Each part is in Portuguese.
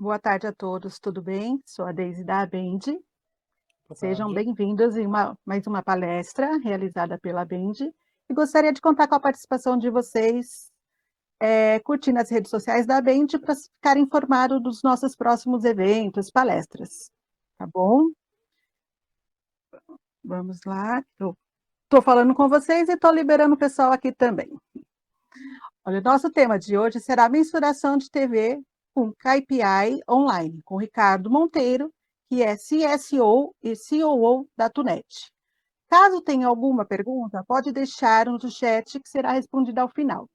Boa tarde a todos, tudo bem? Sou a Deise da Abendi. Boa Sejam tarde. bem-vindos em mais uma palestra realizada pela Abendi. E gostaria de contar com a participação de vocês, curtindo as redes sociais da Abendi para ficar informado dos nossos próximos eventos, palestras. Tá bom? Vamos lá. Estou falando com vocês e estou liberando o pessoal aqui também. Olha, o nosso tema de hoje será a mensuração de TV com KPI online, com Ricardo Monteiro, que é CSO e COO da Tunet. Caso tenha alguma pergunta, pode deixar no chat que será respondida ao final.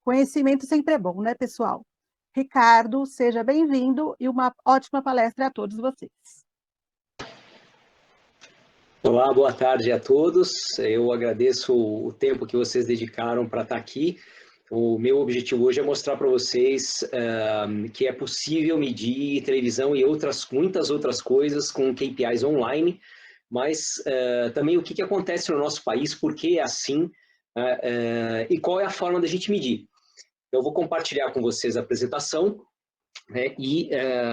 Conhecimento sempre é bom, né, pessoal? Ricardo, seja bem-vindo e uma ótima palestra a todos vocês. Olá, boa tarde a todos. Eu agradeço o tempo que vocês dedicaram para estar aqui. O meu objetivo hoje é mostrar para vocês que é possível medir televisão e muitas outras coisas com KPIs online, mas também o que acontece no nosso país, por que é assim e qual é a forma da gente medir. Eu vou compartilhar com vocês a apresentação, né, e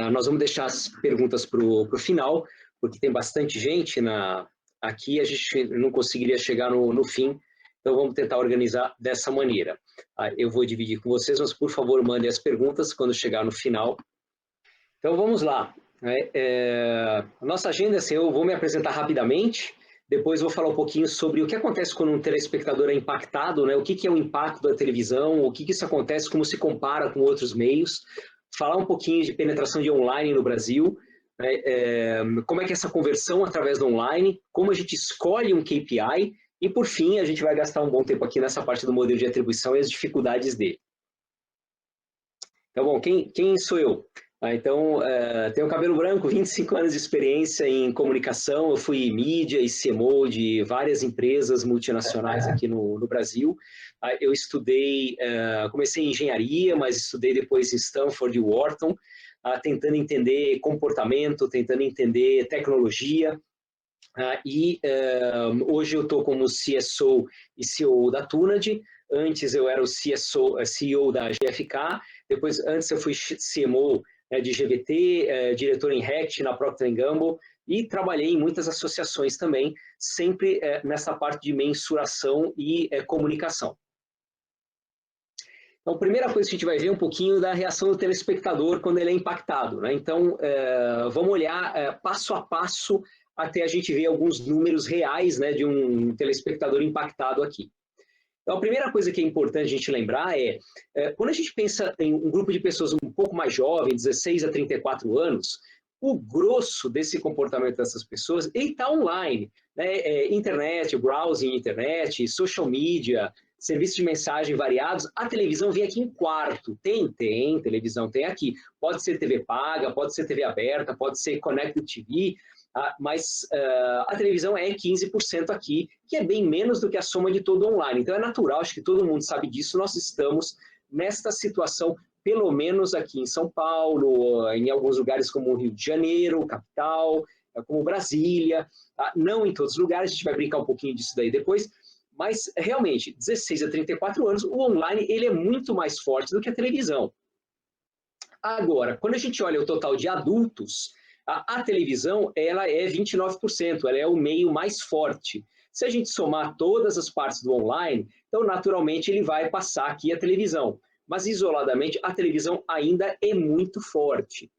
nós vamos deixar as perguntas para o final, porque tem bastante gente aqui, a gente não conseguiria chegar no fim, então vamos tentar organizar dessa maneira. Eu vou dividir com vocês, mas por favor mandem as perguntas quando chegar no final. Então vamos lá. A nossa agenda, assim, eu vou me apresentar rapidamente, depois vou falar um pouquinho sobre o que acontece quando um telespectador é impactado, né? O que é o impacto da televisão, o que isso acontece, como se compara com outros meios, falar um pouquinho de penetração de online no Brasil, como é que é essa conversão através do online, como a gente escolhe um KPI, e por fim a gente vai gastar um bom tempo aqui nessa parte do modelo de atribuição e as dificuldades dele. Então, bom, quem sou eu? Então, tenho cabelo branco, 25 anos de experiência em comunicação, eu fui mídia e CMO de várias empresas multinacionais aqui no Brasil. Eu estudei, comecei em engenharia, mas estudei depois em Stanford e Wharton, tentando entender comportamento, tentando entender tecnologia. Hoje eu estou como CSO e CEO da Tunad. Antes eu era o CEO da GFK, depois antes eu fui CMO de GVT, diretor em RECT na Procter & Gamble, e trabalhei em muitas associações também, sempre nessa parte de mensuração e comunicação. Então, a primeira coisa que a gente vai ver é um pouquinho da reação do telespectador quando ele é impactado, né? Então, vamos olhar passo a passo até a gente ver alguns números reais, né, de um telespectador impactado aqui. Então, a primeira coisa que é importante a gente lembrar quando a gente pensa em um grupo de pessoas um pouco mais jovens, 16 a 34 anos, o grosso desse comportamento dessas pessoas está online, né? Internet, browsing internet, social media, serviços de mensagem variados. A televisão vem aqui em quarto. Tem, televisão tem aqui. Pode ser TV paga, pode ser TV aberta, pode ser Connected TV, mas a televisão é 15% aqui, que é bem menos do que a soma de todo online. Então é natural, acho que todo mundo sabe disso, nós estamos nesta situação, pelo menos aqui em São Paulo, em alguns lugares como o Rio de Janeiro, capital, como Brasília, não em todos os lugares, a gente vai brincar um pouquinho disso daí depois, mas realmente, 16 a 34 anos, o online ele é muito mais forte do que a televisão. Agora, quando a gente olha o total de adultos, a televisão ela é 29%, ela é o meio mais forte. Se a gente somar todas as partes do online, então naturalmente ele vai passar aqui a televisão. Mas isoladamente a televisão ainda é muito forte.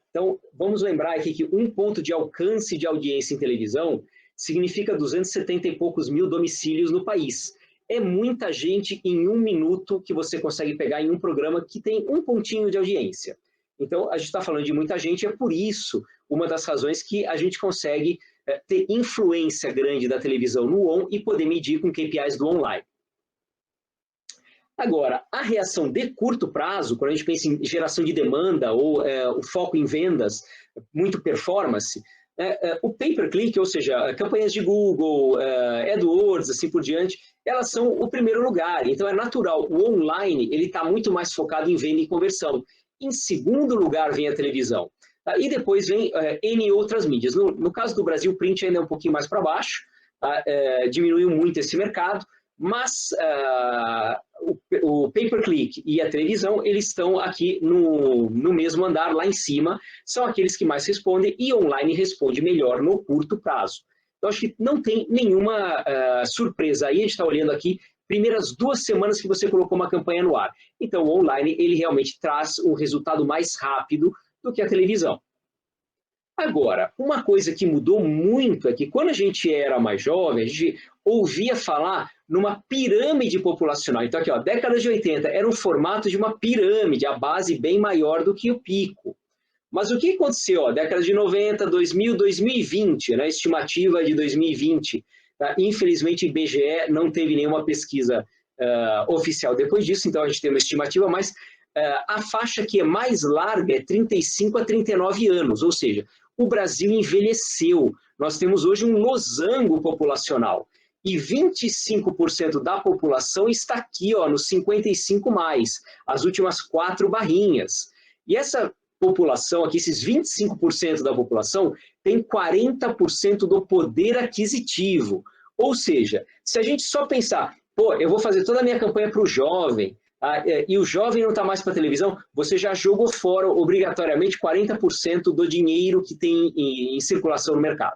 Então vamos lembrar aqui que um ponto de alcance de audiência em televisão significa 270 e poucos mil domicílios no país. É muita gente em um minuto que você consegue pegar em um programa que tem um pontinho de audiência. Então, a gente está falando de muita gente, é por isso uma das razões que a gente consegue ter influência grande da televisão no on e poder medir com KPIs do online. Agora, a reação de curto prazo, quando a gente pensa em geração de demanda ou o foco em vendas, muito performance, o pay-per-click, ou seja, campanhas de Google, AdWords, assim por diante, elas são o primeiro lugar. Então, é natural. O online ele está muito mais focado em venda e conversão. Em segundo lugar, vem a televisão. E depois vem N outras mídias. No caso do Brasil, o print ainda é um pouquinho mais para baixo. Diminuiu muito esse mercado. Mas o pay-per-click e a televisão, eles estão aqui no mesmo andar, lá em cima, são aqueles que mais respondem, e online responde melhor no curto prazo. Então, acho que não tem nenhuma surpresa aí, a gente está olhando aqui, primeiras 2 semanas que você colocou uma campanha no ar. Então, o online, ele realmente traz um resultado mais rápido do que a televisão. Agora, uma coisa que mudou muito é que quando a gente era mais jovem, a gente ouvia falar numa pirâmide populacional. Então, aqui, ó, década de 80, era um formato de uma pirâmide, a base bem maior do que o pico. Mas o que aconteceu? Ó, década de 90, 2000, 2020, né, estimativa de 2020. Tá? Infelizmente, o IBGE não teve nenhuma pesquisa oficial depois disso, então a gente tem uma estimativa, mas a faixa que é mais larga é 35 a 39 anos, ou seja, o Brasil envelheceu. Nós temos hoje um losango populacional. E 25% da população está aqui, ó, nos 55 mais, as últimas 4 barrinhas. E essa população aqui, esses 25% da população, tem 40% do poder aquisitivo. Ou seja, se a gente só pensar, pô, eu vou fazer toda a minha campanha para o jovem, e o jovem não está mais para a televisão, você já jogou fora obrigatoriamente 40% do dinheiro que tem em circulação no mercado.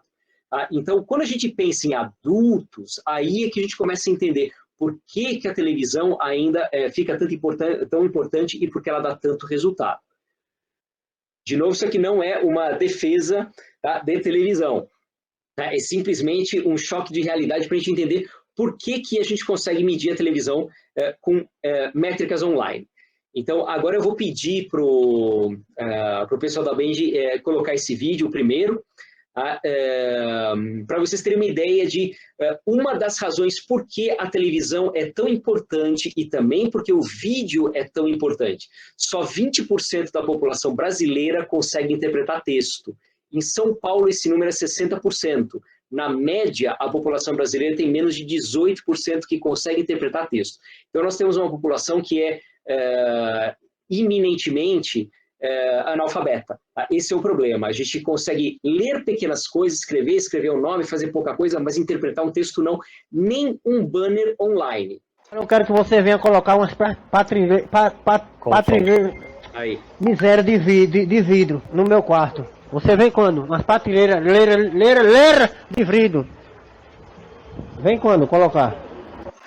Então, quando a gente pensa em adultos, aí é que a gente começa a entender por que a televisão ainda fica tão importante e por que ela dá tanto resultado. De novo, isso aqui não é uma defesa, tá, de televisão. Tá? É simplesmente um choque de realidade para a gente entender por que a gente consegue medir a televisão com métricas online. Então, agora eu vou pedir para o pessoal da Band colocar esse vídeo primeiro, para vocês terem uma ideia de uma das razões por que a televisão é tão importante e também porque o vídeo é tão importante. Só 20% da população brasileira consegue interpretar texto. Em São Paulo, esse número é 60%. Na média, a população brasileira tem menos de 18% que consegue interpretar texto. Então, nós temos uma população que é iminentemente analfabeta. Esse é o problema. A gente consegue ler pequenas coisas, escrever um nome, fazer pouca coisa, mas interpretar um texto não, nem um banner online. Eu quero que você venha colocar umas miséria de vidro no meu quarto. Você vem quando? Umas prateleira de vidro. Vem quando colocar?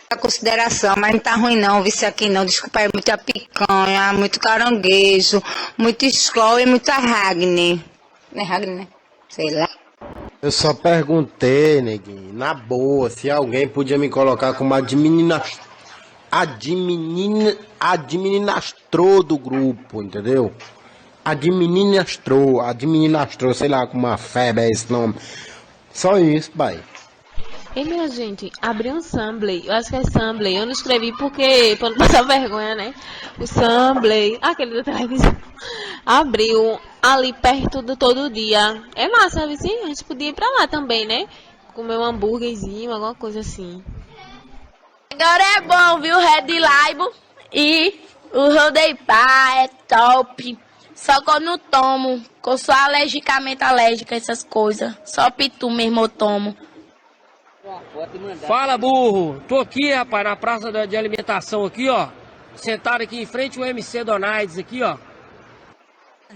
A consideração, mas não tá ruim não, vi isso aqui não, desculpa, é muita picanha, muito caranguejo, muito escol e muita ragne. Não é ragne, né? Sei lá. Eu só perguntei, neguinho, na boa, se alguém podia me colocar como administrador do grupo, entendeu? Administrador, sei lá, com uma febre é esse nome. Só isso, pai. E minha gente, abri um Sambley, eu acho que é Sambley, eu não escrevi porque, pra não passar vergonha, né? O Sambley, aquele da televisão, abriu ali perto do Todo Dia. É massa, viu? A gente podia ir pra lá também, né? Comer um hambúrguerzinho, alguma coisa assim. Agora é bom, viu? Red Label e o Rodei Pá é top. Só que eu não tomo, que eu sou alergicamente alérgica a essas coisas. Só pitu mesmo eu tomo. Fala, burro! Tô aqui, rapaz, na praça de alimentação aqui, ó. Sentado aqui em frente ao MC Donaides aqui, ó.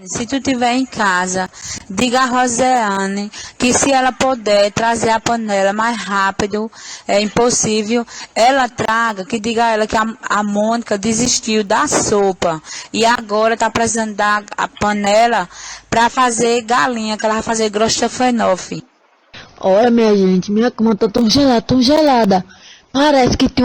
Se tu tiver em casa, diga a Roseane que se ela puder trazer a panela mais rápido, é impossível, ela traga, que diga a ela que a Mônica desistiu da sopa e agora tá precisando dar a panela para fazer galinha, que ela vai fazer grostofenofe. Olha, minha gente, minha cama tá tão gelada. Parece que tem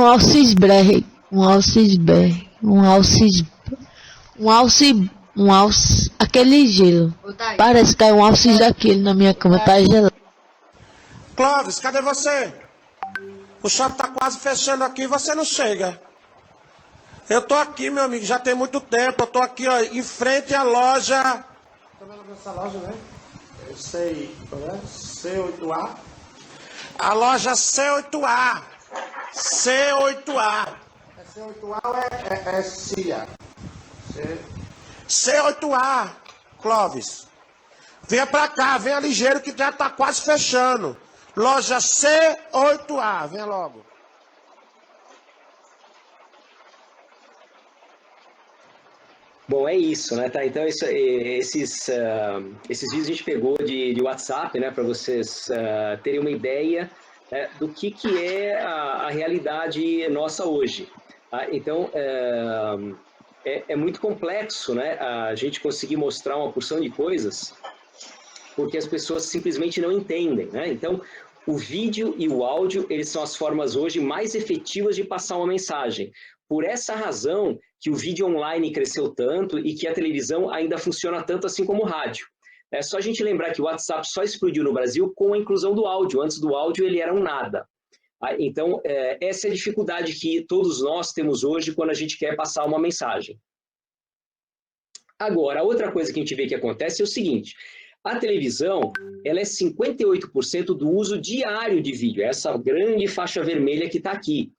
aquele gelo. Parece que caiu um alces daquele na minha cama, tá gelado. Clóvis, cadê você? O shopping tá quase fechando aqui, você não chega. Eu tô aqui, meu amigo, já tem muito tempo. Eu tô aqui, ó, em frente à loja. Tá vendo essa loja, né? Eu sei, né? C8A. A loja C8A. C8A. É C8A ou é CIA? C8A, Clóvis. Venha pra cá, venha ligeiro que já tá quase fechando. Loja C8A, venha logo. Bom, é isso, né? Tá? Então, esses vídeos a gente pegou de WhatsApp, né? Para vocês terem uma ideia do que é a realidade nossa hoje. Tá? Então, é muito complexo, né? A gente conseguir mostrar uma porção de coisas porque as pessoas simplesmente não entendem, né? Então, o vídeo e o áudio, eles são as formas hoje mais efetivas de passar uma mensagem. Por essa razão que o vídeo online cresceu tanto e que a televisão ainda funciona tanto assim como o rádio. É só a gente lembrar que o WhatsApp só explodiu no Brasil com a inclusão do áudio. Antes do áudio, ele era um nada. Então, essa é a dificuldade que todos nós temos hoje quando a gente quer passar uma mensagem. Agora, a outra coisa que a gente vê que acontece é o seguinte: a televisão, ela é 58% do uso diário de vídeo, essa grande faixa vermelha que está aqui.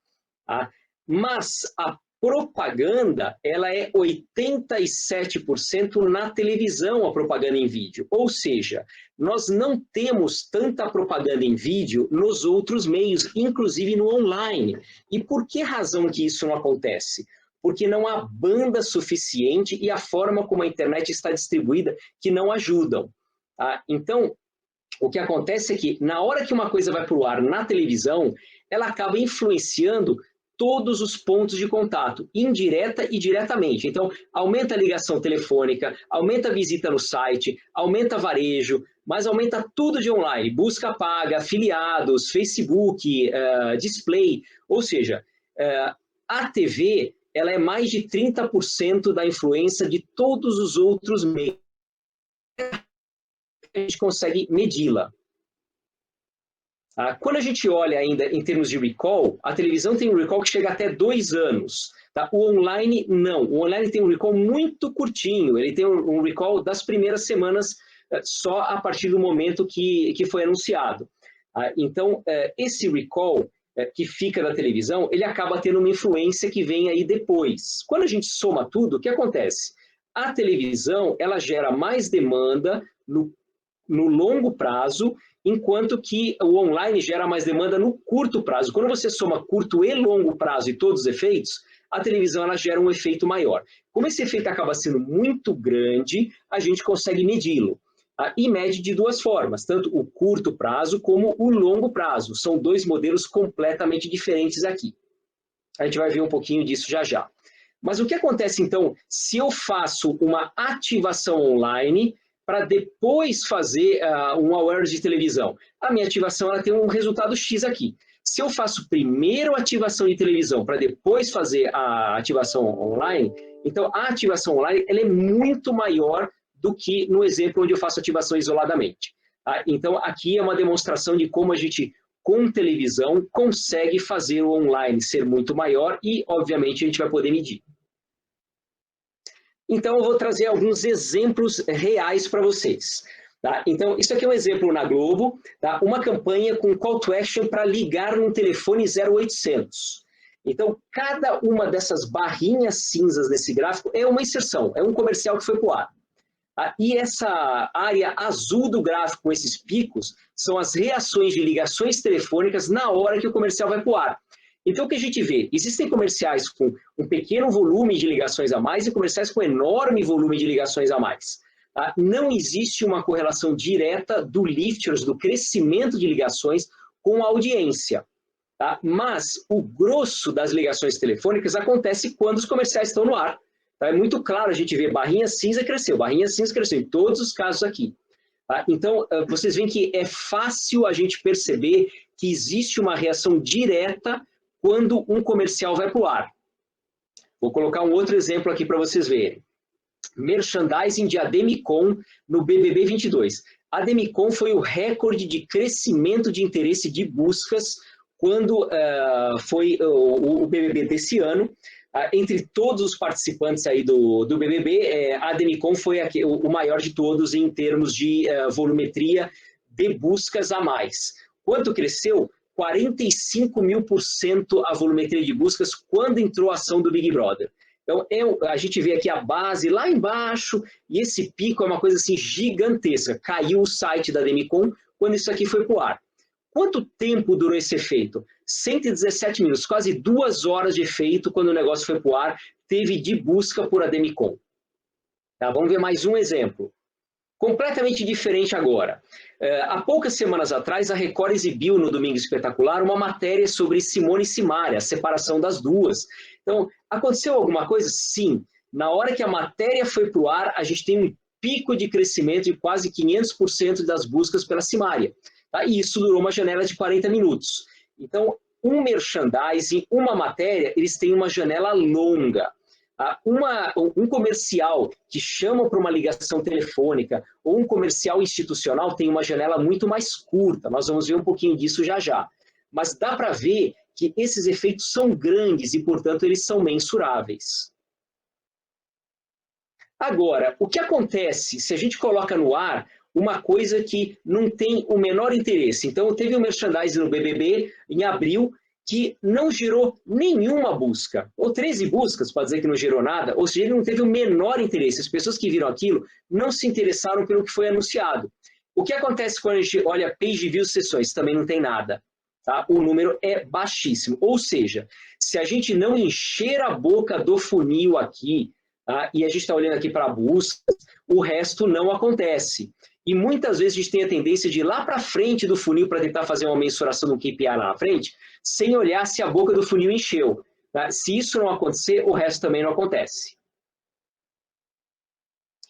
Tá? Mas a propaganda, ela é 87% na televisão, a propaganda em vídeo. Ou seja, nós não temos tanta propaganda em vídeo nos outros meios, inclusive no online. E por que razão que isso não acontece? Porque não há banda suficiente e a forma como a internet está distribuída que não ajudam. Tá? Então, o que acontece é que, na hora que uma coisa vai para o ar na televisão, ela acaba influenciando todos os pontos de contato, indireta e diretamente. Então, aumenta a ligação telefônica, aumenta a visita no site, aumenta varejo, mas aumenta tudo de online, busca paga, afiliados, Facebook, display. Ou seja, a TV, ela é mais de 30% da influência de todos os outros meios. A gente consegue medi-la. Quando a gente olha ainda em termos de recall, a televisão tem um recall que chega até 2 anos. Tá? O online, não. O online tem um recall muito curtinho. Ele tem um recall das primeiras semanas, só a partir do momento que foi anunciado. Então, esse recall que fica na televisão, ele acaba tendo uma influência que vem aí depois. Quando a gente soma tudo, o que acontece? A televisão, ela gera mais demanda no longo prazo, enquanto que o online gera mais demanda no curto prazo. Quando você soma curto e longo prazo e todos os efeitos, a televisão ela gera um efeito maior. Como esse efeito acaba sendo muito grande, a gente consegue medi-lo. E mede de 2 formas, tanto o curto prazo como o longo prazo. São 2 modelos completamente diferentes aqui. A gente vai ver um pouquinho disso já já. Mas o que acontece, então, se eu faço uma ativação online para depois fazer um awareness de televisão? A minha ativação ela tem um resultado X aqui. Se eu faço primeiro a ativação de televisão para depois fazer a ativação online, então a ativação online ela é muito maior do que no exemplo onde eu faço ativação isoladamente. Tá? Então aqui é uma demonstração de como a gente, com televisão, consegue fazer o online ser muito maior e, obviamente, a gente vai poder medir. Então, eu vou trazer alguns exemplos reais para vocês. Tá? Então, isso aqui é um exemplo na Globo, tá? Uma campanha com call to action para ligar num telefone 0800. Então, cada uma dessas barrinhas cinzas desse gráfico é uma inserção, é um comercial que foi para o ar. Tá? E essa área azul do gráfico, com esses picos, são as reações de ligações telefônicas na hora que o comercial vai para o ar. Então, o que a gente vê? Existem comerciais com um pequeno volume de ligações a mais e comerciais com enorme volume de ligações a mais. Tá? Não existe uma correlação direta do lifters, do crescimento de ligações, com a audiência. Tá? Mas o grosso das ligações telefônicas acontece quando os comerciais estão no ar. Tá? É muito claro, a gente vê barrinha cinza cresceu em todos os casos aqui. Tá? Então, vocês veem que é fácil a gente perceber que existe uma reação direta quando um comercial vai para o ar. Vou colocar um outro exemplo aqui para vocês verem. Merchandising de Ademicon no BBB 22. A Ademicon foi o recorde de crescimento de interesse de buscas quando foi o BBB desse ano. Entre todos os participantes aí do BBB, a Ademicon foi o maior de todos em termos de volumetria de buscas a mais. Quanto cresceu? 45.000% a volumetria de buscas quando entrou a ação do Big Brother. Então, a gente vê aqui a base lá embaixo, e esse pico é uma coisa assim gigantesca. Caiu o site da Ademicon quando isso aqui foi para o ar. Quanto tempo durou esse efeito? 117 minutos, quase 2 horas de efeito quando o negócio foi para o ar, teve de busca por Ademicon. Tá? Vamos ver mais um exemplo. Completamente diferente agora. Há poucas semanas atrás, a Record exibiu no Domingo Espetacular uma matéria sobre Simone e Simaria, a separação das duas. Então, aconteceu alguma coisa? Sim. Na hora que a matéria foi para o ar, a gente tem um pico de crescimento de quase 500% das buscas pela Simaria. Tá? E isso durou uma janela de 40 minutos. Então, um merchandising, uma matéria, eles têm uma janela longa. Um comercial que chama para uma ligação telefônica ou um comercial institucional tem uma janela muito mais curta. Nós vamos ver um pouquinho disso já já. Mas dá para ver que esses efeitos são grandes e, portanto, eles são mensuráveis. Agora, o que acontece se a gente coloca no ar uma coisa que não tem o menor interesse? Então, teve um merchandising no BBB em abril que não gerou nenhuma busca, ou 13 buscas, pode dizer que não gerou nada, ou seja, ele não teve o menor interesse. As pessoas que viram aquilo não se interessaram pelo que foi anunciado. O que acontece quando a gente olha page views sessões? Também não tem nada. Tá? O número é baixíssimo. Ou seja, se a gente não encher a boca do funil aqui, tá? E a gente está olhando aqui para buscas, o resto não acontece. E muitas vezes a gente tem a tendência de ir lá para frente do funil para tentar fazer uma mensuração do KPI lá na frente, sem olhar se a boca do funil encheu. Tá? Se isso não acontecer, o resto também não acontece.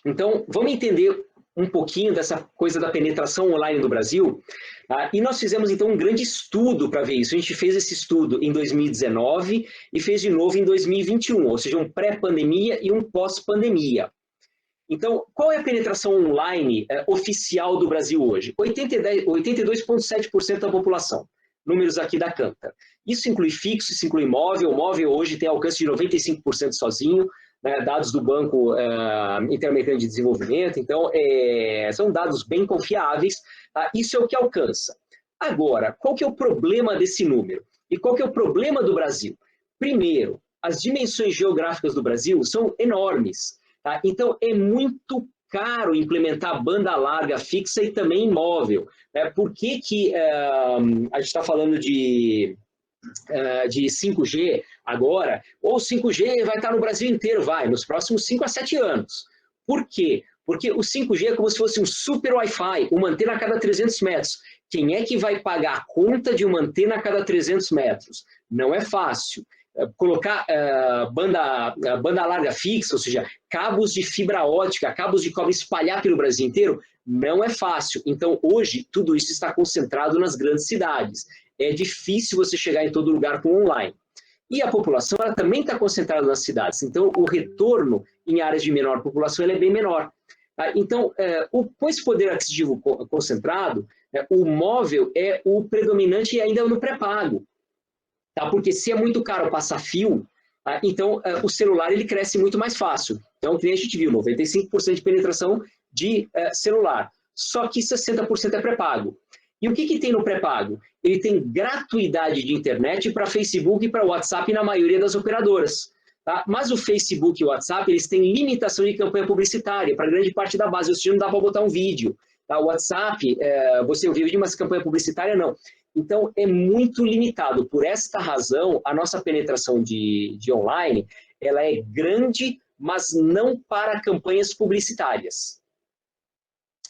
Então, vamos entender um pouquinho dessa coisa da penetração online no Brasil. Tá? E nós fizemos, então, um grande estudo para ver isso. A gente fez esse estudo em 2019 e fez de novo em 2021, ou seja, um pré-pandemia e um pós-pandemia. Então, qual é a penetração online oficial do Brasil hoje? 82,7% da população. Números aqui da Kantar. Isso inclui fixo, isso inclui móvel. O móvel hoje tem alcance de 95% sozinho, né, dados do Banco Interamericano de Desenvolvimento. Então, são dados bem confiáveis. Tá? Isso é o que alcança. Agora, qual que é o problema desse número? E qual que é o problema do Brasil? Primeiro, as dimensões geográficas do Brasil são enormes. Tá? Então, é muito caro implementar banda larga fixa e também móvel. Por que a gente está falando de 5G agora? Ou 5G vai estar no Brasil inteiro, nos próximos 5 a 7 anos. Por quê? Porque o 5G é como se fosse um super Wi-Fi, uma antena a cada 300 metros. Quem é que vai pagar a conta de uma antena a cada 300 metros? Não é fácil. Colocar banda larga fixa, ou seja, cabos de fibra ótica, cabos de cobre espalhar pelo Brasil inteiro, não é fácil. Então, hoje, tudo isso está concentrado nas grandes cidades. É difícil você chegar em todo lugar com online. E a população ela também está concentrada nas cidades. Então, o retorno em áreas de menor população ele é bem menor. Tá? Então, com esse poder aquisitivo concentrado, o móvel é o predominante ainda no pré-pago. Tá? Porque se é muito caro passar fio, então o celular ele cresce muito mais fácil. Então, que a gente viu, 95% de penetração de celular. Só que 60% é pré-pago. E o que tem no pré-pago? Ele tem gratuidade de internet para Facebook e para WhatsApp na maioria das operadoras. Tá? Mas o Facebook e o WhatsApp eles têm limitação de campanha publicitária para grande parte da base. Ou seja, não dá para botar um vídeo. Tá? O WhatsApp, você ouviu vídeo, mas campanha publicitária não. Então, é muito limitado. Por esta razão, a nossa penetração de online, ela é grande, mas não para campanhas publicitárias.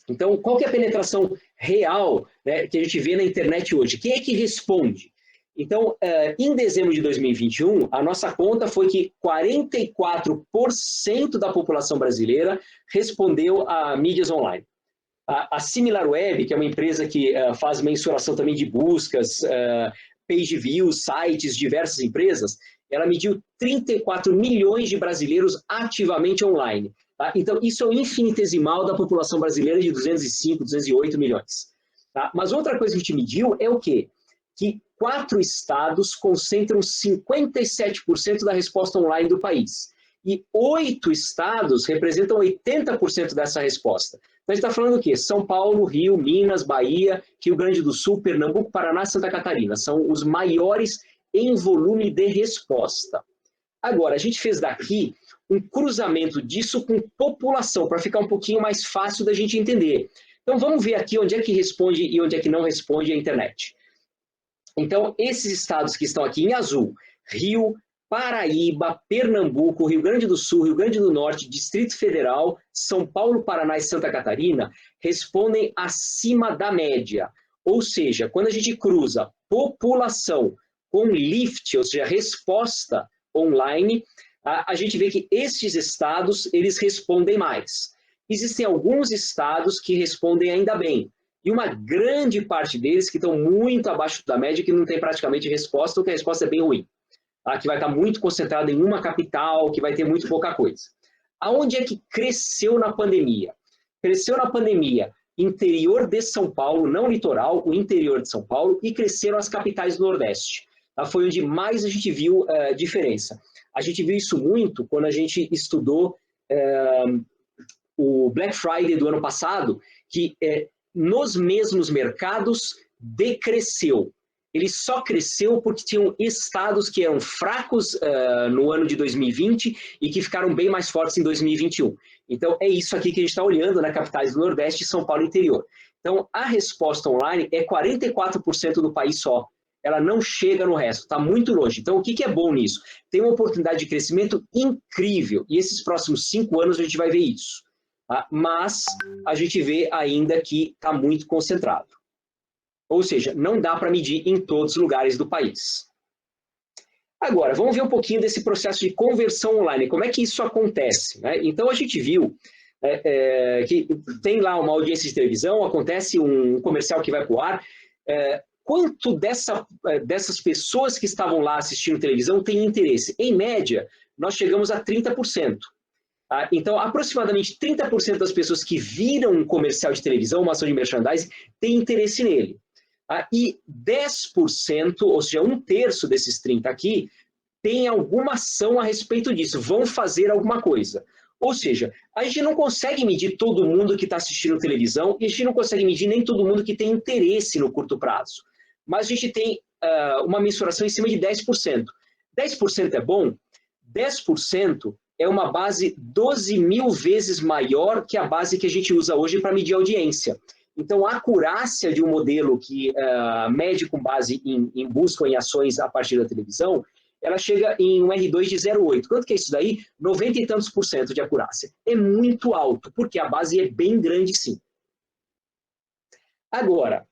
Então, qual que é a penetração real, né, que a gente vê na internet hoje? Quem é que responde? Então, em dezembro de 2021, a nossa conta foi que 44% da população brasileira respondeu a mídias online. A SimilarWeb, que é uma empresa que faz mensuração também de buscas, page views, sites, diversas empresas, ela mediu 34 milhões de brasileiros ativamente online. Tá? Então, isso é o infinitesimal da população brasileira de 205, 208 milhões. Tá? Mas outra coisa que a gente mediu é o quê? Que 4 estados concentram 57% da resposta online do país. E 8 estados representam 80% dessa resposta. Então, a gente está falando o quê? São Paulo, Rio, Minas, Bahia, Rio Grande do Sul, Pernambuco, Paraná e Santa Catarina. São os maiores em volume de resposta. Agora, a gente fez daqui um cruzamento disso com população, para ficar um pouquinho mais fácil da gente entender. Então, vamos ver aqui onde é que responde e onde é que não responde a internet. Então, esses estados que estão aqui em azul, Rio, Paraíba, Pernambuco, Rio Grande do Sul, Rio Grande do Norte, Distrito Federal, São Paulo, Paraná e Santa Catarina respondem acima da média. Ou seja, quando a gente cruza população com lift, ou seja, resposta online, a gente vê que estes estados, eles respondem mais. Existem alguns estados que respondem ainda bem, e uma grande parte deles que estão muito abaixo da média, que não tem praticamente resposta, ou que a resposta é bem ruim. Tá? Que vai estar muito concentrada em uma capital, que vai ter muito pouca coisa. Aonde é que cresceu na pandemia? Cresceu na pandemia interior de São Paulo, não litoral, o interior de São Paulo, e cresceram as capitais do Nordeste. Tá? Foi onde mais a gente viu diferença. A gente viu isso muito quando a gente estudou o Black Friday do ano passado, que nos mesmos mercados decresceu. Ele só cresceu porque tinham estados que eram fracos no ano de 2020 e que ficaram bem mais fortes em 2021. Então, é isso aqui que a gente está olhando na capitais do Nordeste e São Paulo interior. Então, a resposta online é 44% do país só. Ela não chega no resto, está muito longe. Então, o que é bom nisso? Tem uma oportunidade de crescimento incrível, e esses próximos 5 anos a gente vai ver isso. Tá? Mas a gente vê ainda que está muito concentrado. Ou seja, não dá para medir em todos os lugares do país. Agora, vamos ver um pouquinho desse processo de conversão online. Como é que isso acontece? Né? Então, a gente viu que tem lá uma audiência de televisão, acontece um comercial que vai para o ar. Quanto dessas pessoas que estavam lá assistindo televisão têm interesse? Em média, nós chegamos a 30%. Então, aproximadamente 30% das pessoas que viram um comercial de televisão, uma ação de merchandising, têm interesse nele. E 10%, ou seja, 1/3 desses 30 aqui, tem alguma ação a respeito disso, vão fazer alguma coisa. Ou seja, a gente não consegue medir todo mundo que está assistindo televisão e a gente não consegue medir nem todo mundo que tem interesse no curto prazo. Mas a gente tem uma mensuração em cima de 10%. 10% é bom? 10% é uma base 12.000 vezes maior que a base que a gente usa hoje para medir audiência. Então, a acurácia de um modelo que mede com base em busca em ações a partir da televisão, ela chega em um R2 de 0,8. Quanto que é isso daí? 90 e tantos % de acurácia. É muito alto, porque a base é bem grande, sim. Agora,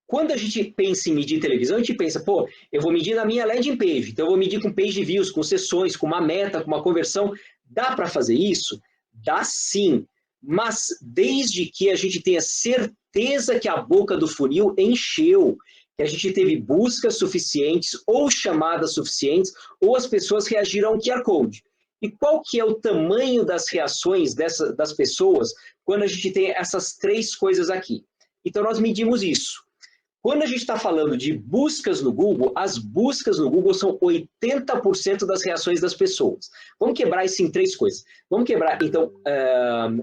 quando a gente pensa em medir televisão, a gente pensa, pô, eu vou medir na minha landing page, então eu vou medir com page views, com sessões, com uma meta, com uma conversão. Dá para fazer isso? Dá sim. Mas desde que a gente tenha certeza que a boca do funil encheu, que a gente teve buscas suficientes ou chamadas suficientes, ou as pessoas reagiram ao QR Code. E qual que é o tamanho das reações das pessoas quando a gente tem essas 3 coisas aqui? Então, nós medimos isso. Quando a gente está falando de buscas no Google, as buscas no Google são 80% das reações das pessoas. Vamos quebrar isso em 3 coisas. Vamos quebrar, então,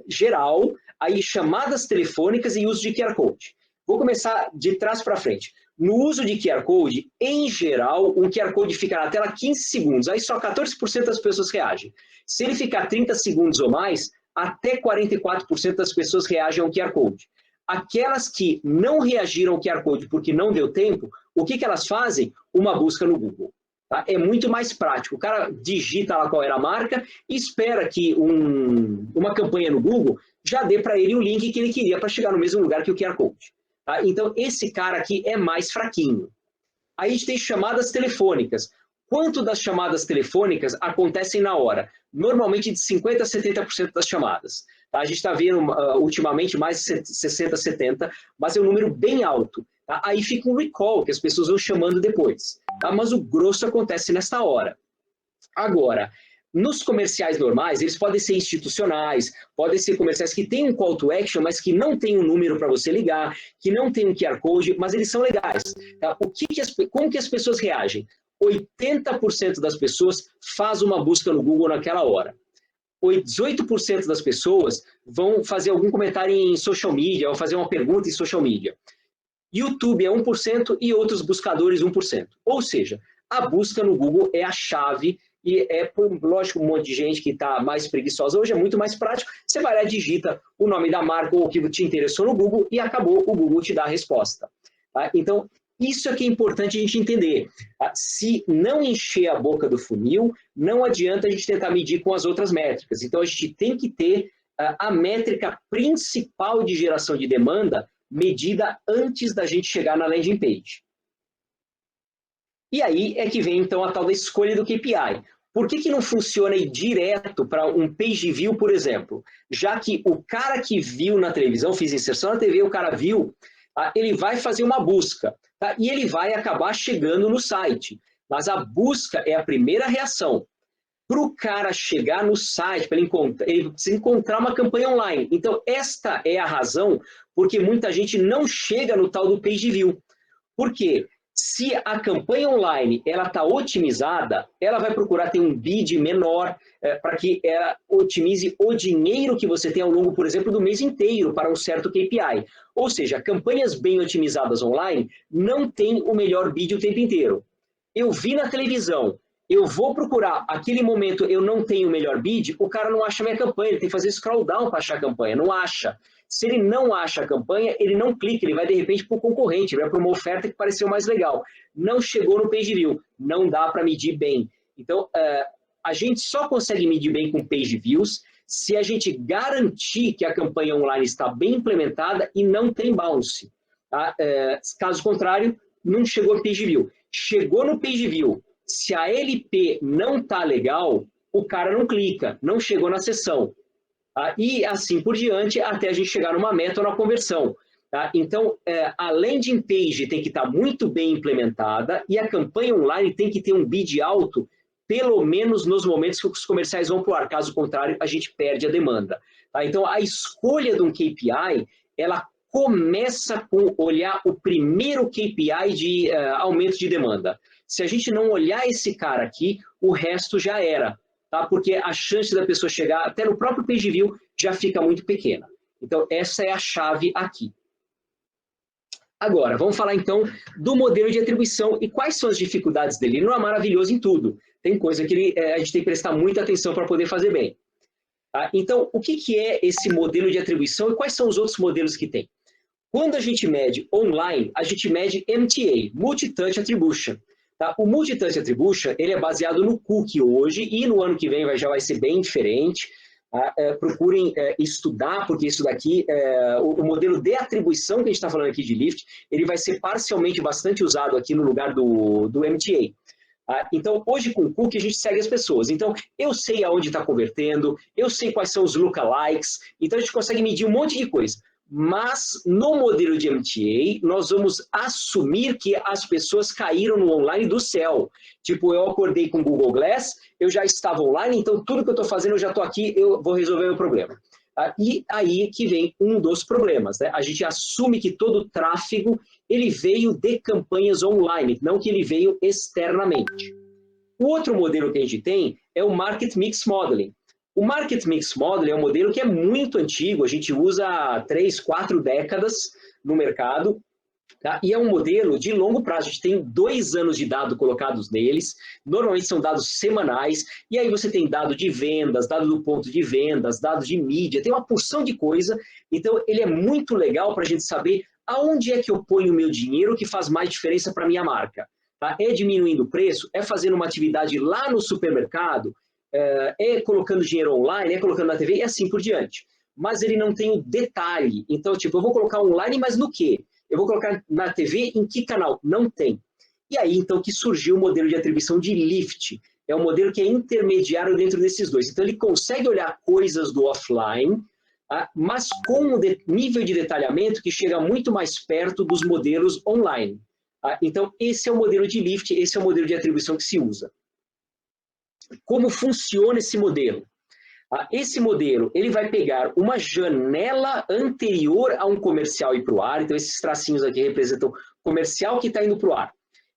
geral, aí chamadas telefônicas e uso de QR Code. Vou começar de trás para frente. No uso de QR Code, em geral, um QR Code fica na tela 15 segundos, aí só 14% das pessoas reagem. Se ele ficar 30 segundos ou mais, até 44% das pessoas reagem ao QR Code. Aquelas que não reagiram ao QR Code porque não deu tempo, o que elas fazem? Uma busca no Google. Tá? É muito mais prático. O cara digita lá qual era a marca e espera que uma campanha no Google já dê para ele o link que ele queria para chegar no mesmo lugar que o QR Code. Tá? Então, esse cara aqui é mais fraquinho. Aí a gente tem chamadas telefônicas. Quanto das chamadas telefônicas acontecem na hora? Normalmente de 50% a 70% das chamadas. Tá? A gente está vendo ultimamente mais de 60%, 70%, mas é um número bem alto. Tá? Aí fica um recall, que as pessoas vão chamando depois. Tá? Mas o grosso acontece nessa hora. Agora, nos comerciais normais, eles podem ser institucionais, podem ser comerciais que têm um call to action, mas que não tem um número para você ligar, que não tem um QR Code, mas eles são legais. Tá? Como que as pessoas reagem? 80% das pessoas faz uma busca no Google naquela hora. 18% das pessoas vão fazer algum comentário em social media, ou fazer uma pergunta em social media. YouTube é 1% e outros buscadores 1%. Ou seja, a busca no Google é a chave e lógico, um monte de gente que está mais preguiçosa hoje é muito mais prático. Você vai lá e digita o nome da marca ou o que te interessou no Google e acabou, o Google te dá a resposta. Tá? Então, Isso é que é importante a gente entender. Se não encher a boca do funil, não adianta a gente tentar medir com as outras métricas. Então, a gente tem que ter a métrica principal de geração de demanda medida antes da gente chegar na landing page. E aí é que vem, então, a tal da escolha do KPI. Por que não funciona ir direto para um page view, por exemplo? Já que o cara que viu na televisão, fiz inserção na TV, o cara viu, ele vai fazer uma busca, tá? E ele vai acabar chegando no site. Mas a busca é a primeira reação. Para o cara chegar no site, ele precisa encontrar uma campanha online. Então, esta é a razão porque muita gente não chega no tal do page view. Por quê? Se a campanha online está otimizada, ela vai procurar ter um bid menor para que ela otimize o dinheiro que você tem ao longo, por exemplo, do mês inteiro para um certo KPI. Ou seja, campanhas bem otimizadas online não têm o melhor bid o tempo inteiro. Eu vi na televisão, eu vou procurar, aquele momento eu não tenho o melhor bid, o cara não acha minha campanha, ele tem que fazer scroll down para achar a campanha, não acha. Se ele não acha a campanha, ele não clica, ele vai de repente para o concorrente, vai para uma oferta que pareceu mais legal. Não chegou no page view, não dá para medir bem. Então, a gente só consegue medir bem com page views se a gente garantir que a campanha online está bem implementada e não tem bounce. Tá? Caso contrário, não chegou no page view. Chegou no page view, se a LP não está legal, o cara não clica, não chegou na sessão. E assim por diante, até a gente chegar numa meta ou na conversão. Tá? Então, a landing page tem que estar muito bem implementada e a campanha online tem que ter um bid alto, pelo menos nos momentos que os comerciais vão para o ar. Caso contrário, a gente perde a demanda. Tá? Então, a escolha de um KPI, ela começa com olhar o primeiro KPI de aumento de demanda. Se a gente não olhar esse cara aqui, o resto já era. Tá? Porque a chance da pessoa chegar até no próprio page view já fica muito pequena. Então, essa é a chave aqui. Agora, vamos falar então do modelo de atribuição e quais são as dificuldades dele. Ele não é maravilhoso em tudo. Tem coisa que a gente tem que prestar muita atenção para poder fazer bem. Tá? Então, o que é esse modelo de atribuição e quais são os outros modelos que tem? Quando a gente mede online, a gente mede MTA, Multi-Touch Attribution. Tá? O Multi-Touch Attribution ele é baseado no cookie hoje e no ano que vem já vai ser bem diferente. Procurem estudar, porque isso daqui, o modelo de atribuição que a gente está falando aqui de Lift, ele vai ser parcialmente bastante usado aqui no lugar do MTA. Então, hoje com o cookie a gente segue as pessoas. Então, eu sei aonde está convertendo, eu sei quais são os lookalikes, então a gente consegue medir um monte de coisa. Mas, no modelo de MTA, nós vamos assumir que as pessoas caíram no online do céu. Tipo, eu acordei com o Google Glass, eu já estava online, então tudo que eu estou fazendo, eu já estou aqui, eu vou resolver o meu problema. E aí que vem um dos problemas. Né? A gente assume que todo o tráfego ele veio de campanhas online, não que ele veio externamente. O outro modelo que a gente tem é o Market Mix Modeling. O Market Mix Modeling é um modelo que é muito antigo, a gente usa há 3, 4 décadas no mercado, tá? E é um modelo de longo prazo, a gente tem 2 anos de dado colocados neles, normalmente são dados semanais, e aí você tem dado de vendas, dado do ponto de vendas, dados de mídia, tem uma porção de coisa, então ele é muito legal para a gente saber aonde é que eu ponho o meu dinheiro que faz mais diferença para a minha marca. Tá? É diminuindo o preço? É fazendo uma atividade lá no supermercado? É colocando dinheiro online, é colocando na TV e assim por diante. Mas ele não tem o detalhe. Então, tipo, eu vou colocar online, mas no quê? Eu vou colocar na TV em que canal? Não tem. E aí, então, que surgiu o modelo de atribuição de Lift. É um modelo que é intermediário dentro desses dois. Então, ele consegue olhar coisas do offline, mas com um nível de detalhamento que chega muito mais perto dos modelos online. Então, esse é o modelo de Lift, esse é o modelo de atribuição que se usa. Como funciona esse modelo? Esse modelo ele vai pegar uma janela anterior a um comercial ir para o ar, então esses tracinhos aqui representam comercial que está indo para o ar.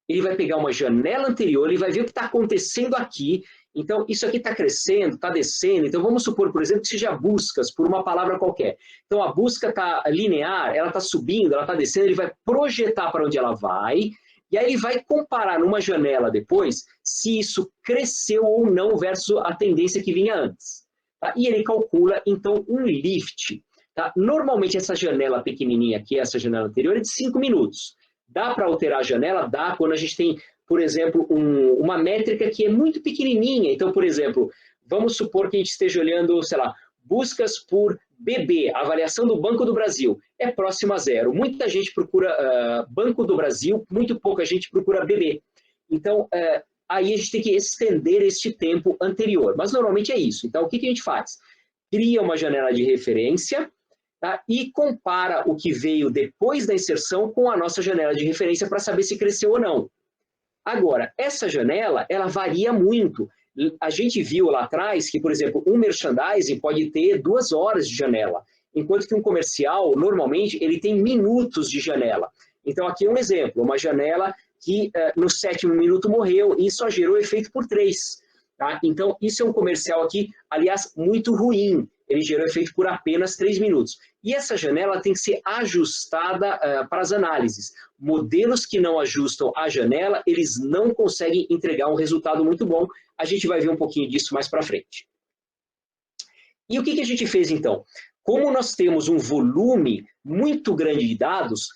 Ele vai pegar uma janela anterior, ele vai ver o que está acontecendo aqui, então isso aqui está crescendo, está descendo, então vamos supor, por exemplo, que seja buscas por uma palavra qualquer. Então a busca está linear, ela está subindo, ela está descendo, ele vai projetar para onde ela vai, e aí ele vai comparar numa janela depois se isso cresceu ou não versus a tendência que vinha antes. Tá? E ele calcula, então, um lift. Tá? Normalmente essa janela pequenininha aqui, essa janela anterior, é de 5 minutos. Dá para alterar a janela? Dá, quando a gente tem, por exemplo, uma métrica que é muito pequenininha. Então, por exemplo, vamos supor que a gente esteja olhando, sei lá, buscas por BB, avaliação do Banco do Brasil, é próxima a 0. Muita gente procura Banco do Brasil, muito pouca gente procura BB. Então, aí a gente tem que estender este tempo anterior. Mas normalmente é isso. Então, o que a gente faz? Cria uma janela de referência, tá? E compara o que veio depois da inserção com a nossa janela de referência para saber se cresceu ou não. Agora, essa janela, ela varia muito. A gente viu lá atrás que, por exemplo, um merchandising pode ter 2 horas de janela, enquanto que um comercial, normalmente, ele tem minutos de janela. Então, aqui é um exemplo, uma janela que no 7º minuto morreu e só gerou efeito por 3. Tá? Então, isso é um comercial aqui, aliás, muito ruim. Ele gerou efeito por apenas 3 minutos. E essa janela tem que ser ajustada para as análises. Modelos que não ajustam a janela, eles não conseguem entregar um resultado muito bom. A gente vai ver um pouquinho disso mais para frente. E o que a gente fez, então? Como nós temos um volume muito grande de dados,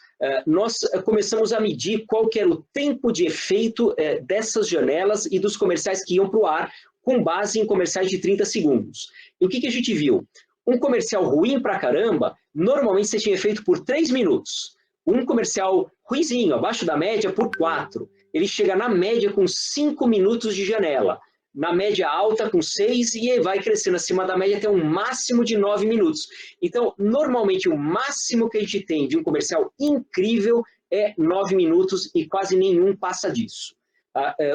nós começamos a medir qual que era o tempo de efeito dessas janelas e dos comerciais que iam para o ar, com base em comerciais de 30 segundos. E o que a gente viu? Um comercial ruim pra caramba, normalmente você tinha efeito por 3 minutos. Um comercial ruinzinho, abaixo da média, por 4. Ele chega na média com 5 minutos de janela. Na média alta, com 6, e vai crescendo acima da média até um máximo de 9 minutos. Então, normalmente, o máximo que a gente tem de um comercial incrível é 9 minutos e quase nenhum passa disso.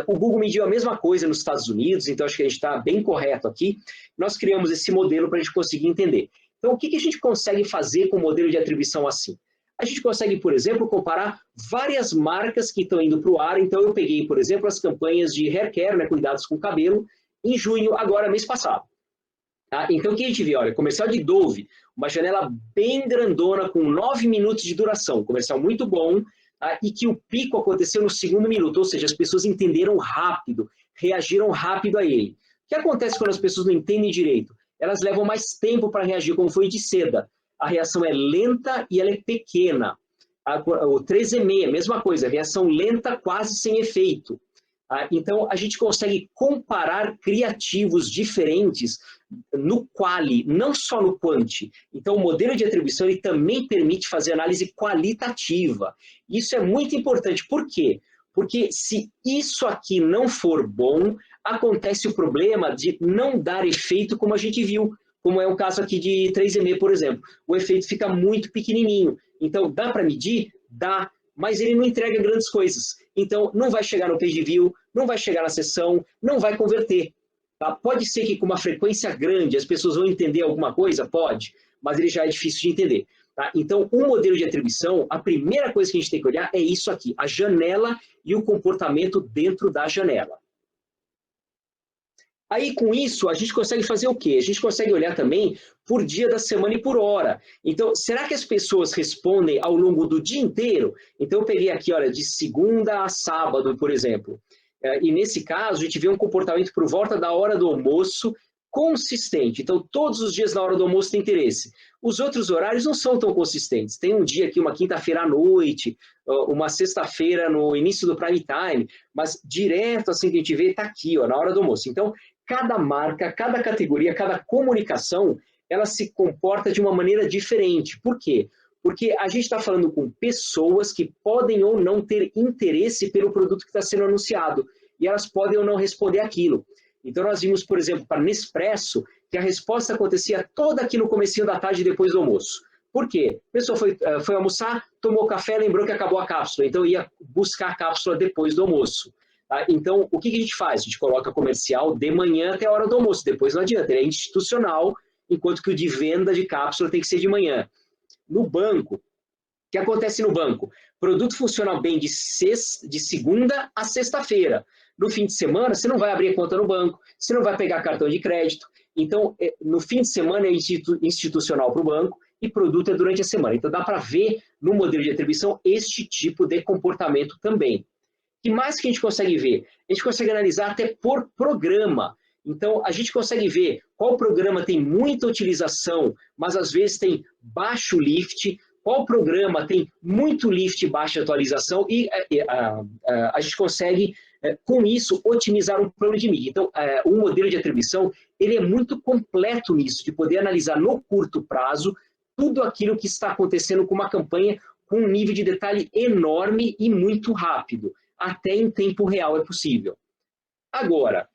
O Google mediu a mesma coisa nos Estados Unidos, então acho que a gente está bem correto aqui. Nós criamos esse modelo para a gente conseguir entender. Então, o que a gente consegue fazer com o modelo de atribuição assim? A gente consegue, por exemplo, comparar várias marcas que estão indo para o ar. Então, eu peguei, por exemplo, as campanhas de hair care, né, cuidados com o cabelo, em junho, agora, mês passado. Tá? Então, o que a gente vê? Olha, comercial de Dove, uma janela bem grandona, com 9 minutos de duração, comercial muito bom, e que o pico aconteceu no 2º minuto, ou seja, as pessoas entenderam rápido, reagiram rápido a ele. O que acontece quando as pessoas não entendem direito? Elas levam mais tempo para reagir, como foi de seda. A reação é lenta e ela é pequena. O 3E6, mesma coisa, reação lenta, quase sem efeito. Então, a gente consegue comparar criativos diferentes no quali, não só no quanti. Então, o modelo de atribuição ele também permite fazer análise qualitativa. Isso é muito importante. Por quê? Porque se isso aqui não for bom, acontece o problema de não dar efeito como a gente viu, como é o caso aqui de 3E6, por exemplo. O efeito fica muito pequenininho. Então, dá para medir? Dá. Mas ele não entrega grandes coisas. Então, não vai chegar no page view, não vai chegar na sessão, não vai converter. Tá? Pode ser que com uma frequência grande as pessoas vão entender alguma coisa? Pode, mas ele já é difícil de entender. Tá? Então, um modelo de atribuição, a primeira coisa que a gente tem que olhar é isso aqui, a janela e o comportamento dentro da janela. Aí, com isso, a gente consegue fazer o quê? A gente consegue olhar também por dia da semana e por hora. Então, será que as pessoas respondem ao longo do dia inteiro? Então, eu peguei aqui, olha, de segunda a sábado, por exemplo. E nesse caso, a gente vê um comportamento por volta da hora do almoço consistente. Então, todos os dias na hora do almoço tem interesse. Os outros horários não são tão consistentes. Tem um dia aqui, uma quinta-feira à noite, uma sexta-feira no início do prime time, mas direto assim que a gente vê, está aqui, ó, na hora do almoço. Então, cada marca, cada categoria, cada comunicação, ela se comporta de uma maneira diferente. Por quê? Porque a gente está falando com pessoas que podem ou não ter interesse pelo produto que está sendo anunciado. E elas podem ou não responder aquilo. Então, nós vimos, por exemplo, para Nespresso, que a resposta acontecia toda aqui no comecinho da tarde, depois do almoço. Por quê? A pessoa foi almoçar, tomou café, lembrou que acabou a cápsula. Então, ia buscar a cápsula depois do almoço. Tá? Então, o que a gente faz? A gente coloca comercial de manhã até a hora do almoço. Depois não adianta, ele é institucional, enquanto que o de venda de cápsula tem que ser de manhã. No banco, o que acontece no banco? O produto funciona bem de segunda a sexta-feira. No fim de semana, você não vai abrir a conta no banco, você não vai pegar cartão de crédito. Então, no fim de semana é institucional para o banco e produto é durante a semana. Então, dá para ver no modelo de atribuição este tipo de comportamento também. O que mais que a gente consegue ver? A gente consegue analisar até por programa. Então, a gente consegue ver qual programa tem muita utilização, mas às vezes tem baixo lift, qual programa tem muito lift e baixa atualização, e a gente consegue, com isso, otimizar um plano de mídia. Então, o modelo de atribuição, ele é muito completo nisso, de poder analisar no curto prazo tudo aquilo que está acontecendo com uma campanha com um nível de detalhe enorme e muito rápido. Até em tempo real é possível. Agora,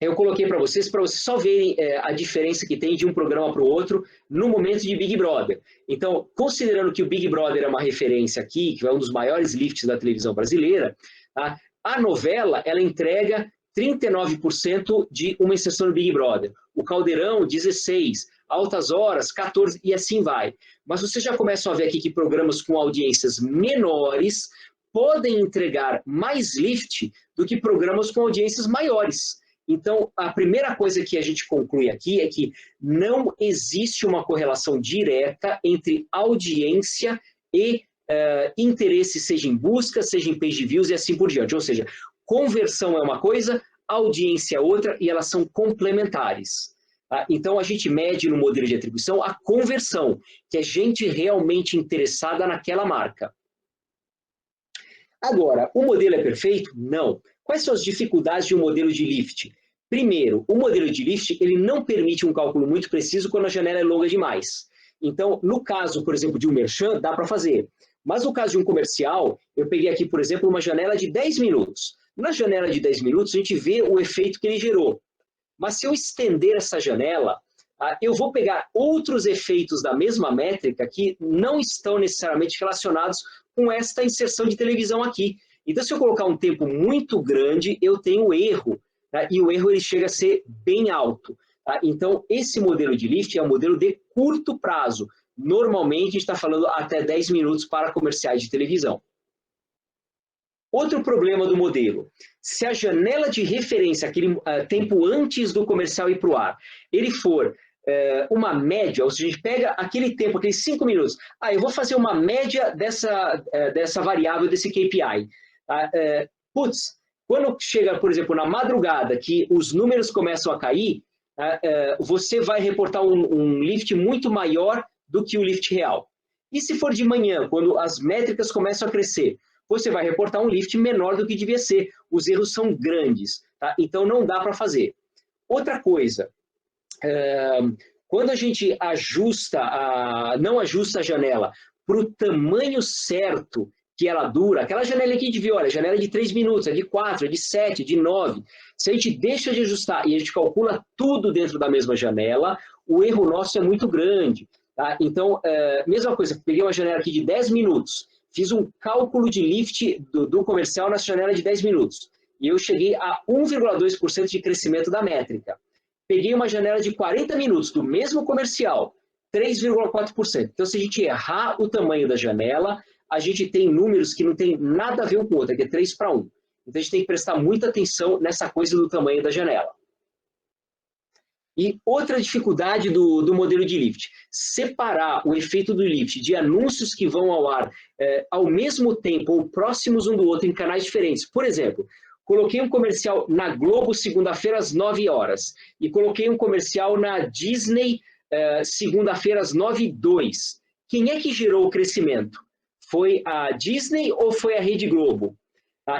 eu coloquei para vocês só verem a diferença que tem de um programa para o outro no momento de Big Brother. Então, considerando que o Big Brother é uma referência aqui, que é um dos maiores lifts da televisão brasileira, tá? A novela, ela entrega 39% de uma inserção no Big Brother. O Caldeirão, 16%. Altas Horas, 14%, e assim vai. Mas vocês já começam a ver aqui que programas com audiências menores podem entregar mais lift do que programas com audiências maiores. Então, a primeira coisa que a gente conclui aqui é que não existe uma correlação direta entre audiência e interesse, seja em busca, seja em page views e assim por diante. Ou seja, conversão é uma coisa, audiência é outra, e elas são complementares. Tá? Então, a gente mede no modelo de atribuição a conversão, que é gente realmente interessada naquela marca. Agora, o modelo é perfeito? Não. Quais são as dificuldades de um modelo de lift? Primeiro, o modelo de lift ele não permite um cálculo muito preciso quando a janela é longa demais. Então, no caso, por exemplo, de um merchan, dá para fazer. Mas no caso de um comercial, eu peguei aqui, por exemplo, uma janela de 10 minutos. Na janela de 10 minutos, a gente vê o efeito que ele gerou. Mas se eu estender essa janela, eu vou pegar outros efeitos da mesma métrica que não estão necessariamente relacionados com esta inserção de televisão aqui. Então, se eu colocar um tempo muito grande, eu tenho erro, tá? E o erro ele chega a ser bem alto. Tá? Então, esse modelo de lift é um modelo de curto prazo. Normalmente, a gente está falando até 10 minutos para comerciais de televisão. Outro problema do modelo, se a janela de referência, aquele tempo antes do comercial ir para o ar, ele for uma média, ou seja, a gente pega aquele tempo, aqueles 5 minutos, eu vou fazer uma média dessa variável, desse KPI. Quando chega, por exemplo, na madrugada, que os números começam a cair, você vai reportar um lift muito maior do que o lift real. E se for de manhã, quando as métricas começam a crescer, você vai reportar um lift menor do que devia ser. Os erros são grandes, tá? Então não dá para fazer. Outra coisa, quando a gente não ajusta a janela para o tamanho certo que ela dura, aquela janela aqui de viola, janela de 3 minutos, é de 4, é de 7, é de 9. Se a gente deixa de ajustar e a gente calcula tudo dentro da mesma janela, o erro nosso é muito grande. Tá? Então, mesma coisa, peguei uma janela aqui de 10 minutos, fiz um cálculo de lift do comercial nessa janela de 10 minutos. E eu cheguei a 1,2% de crescimento da métrica. Peguei uma janela de 40 minutos do mesmo comercial, 3,4%. Então, se a gente errar o tamanho da janela, a gente tem números que não tem nada a ver um com o outro, que é 3 para 1. Então, a gente tem que prestar muita atenção nessa coisa do tamanho da janela. E outra dificuldade do modelo de lift, separar o efeito do lift de anúncios que vão ao ar ao mesmo tempo ou próximos um do outro em canais diferentes. Por exemplo, coloquei um comercial na Globo segunda-feira às 9 horas e coloquei um comercial na Disney segunda-feira às 9h02. Quem é que gerou o crescimento? Foi a Disney ou foi a Rede Globo?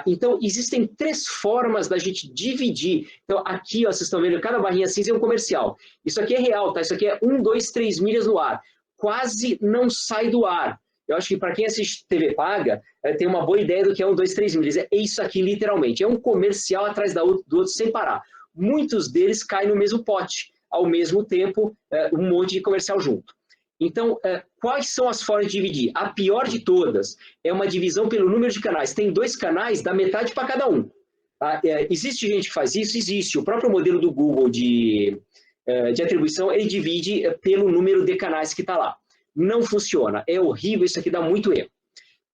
Então, existem 3 formas da gente dividir. Então, aqui, ó, vocês estão vendo, cada barrinha cinza é um comercial. Isso aqui é real, tá? Isso aqui é 1, 2, 3 milhas no ar. Quase não sai do ar. Eu acho que para quem assiste TV paga, tem uma boa ideia do que é 1, 2, 3 milhas. É isso aqui, literalmente. É um comercial atrás do outro sem parar. Muitos deles caem no mesmo pote. Ao mesmo tempo, um monte de comercial junto. Então, quais são as formas de dividir? A pior de todas é uma divisão pelo número de canais. Tem 2 canais, dá metade para cada um. Existe gente que faz isso? Existe. O próprio modelo do Google de atribuição, ele divide pelo número de canais que está lá. Não funciona. É horrível, isso aqui dá muito erro.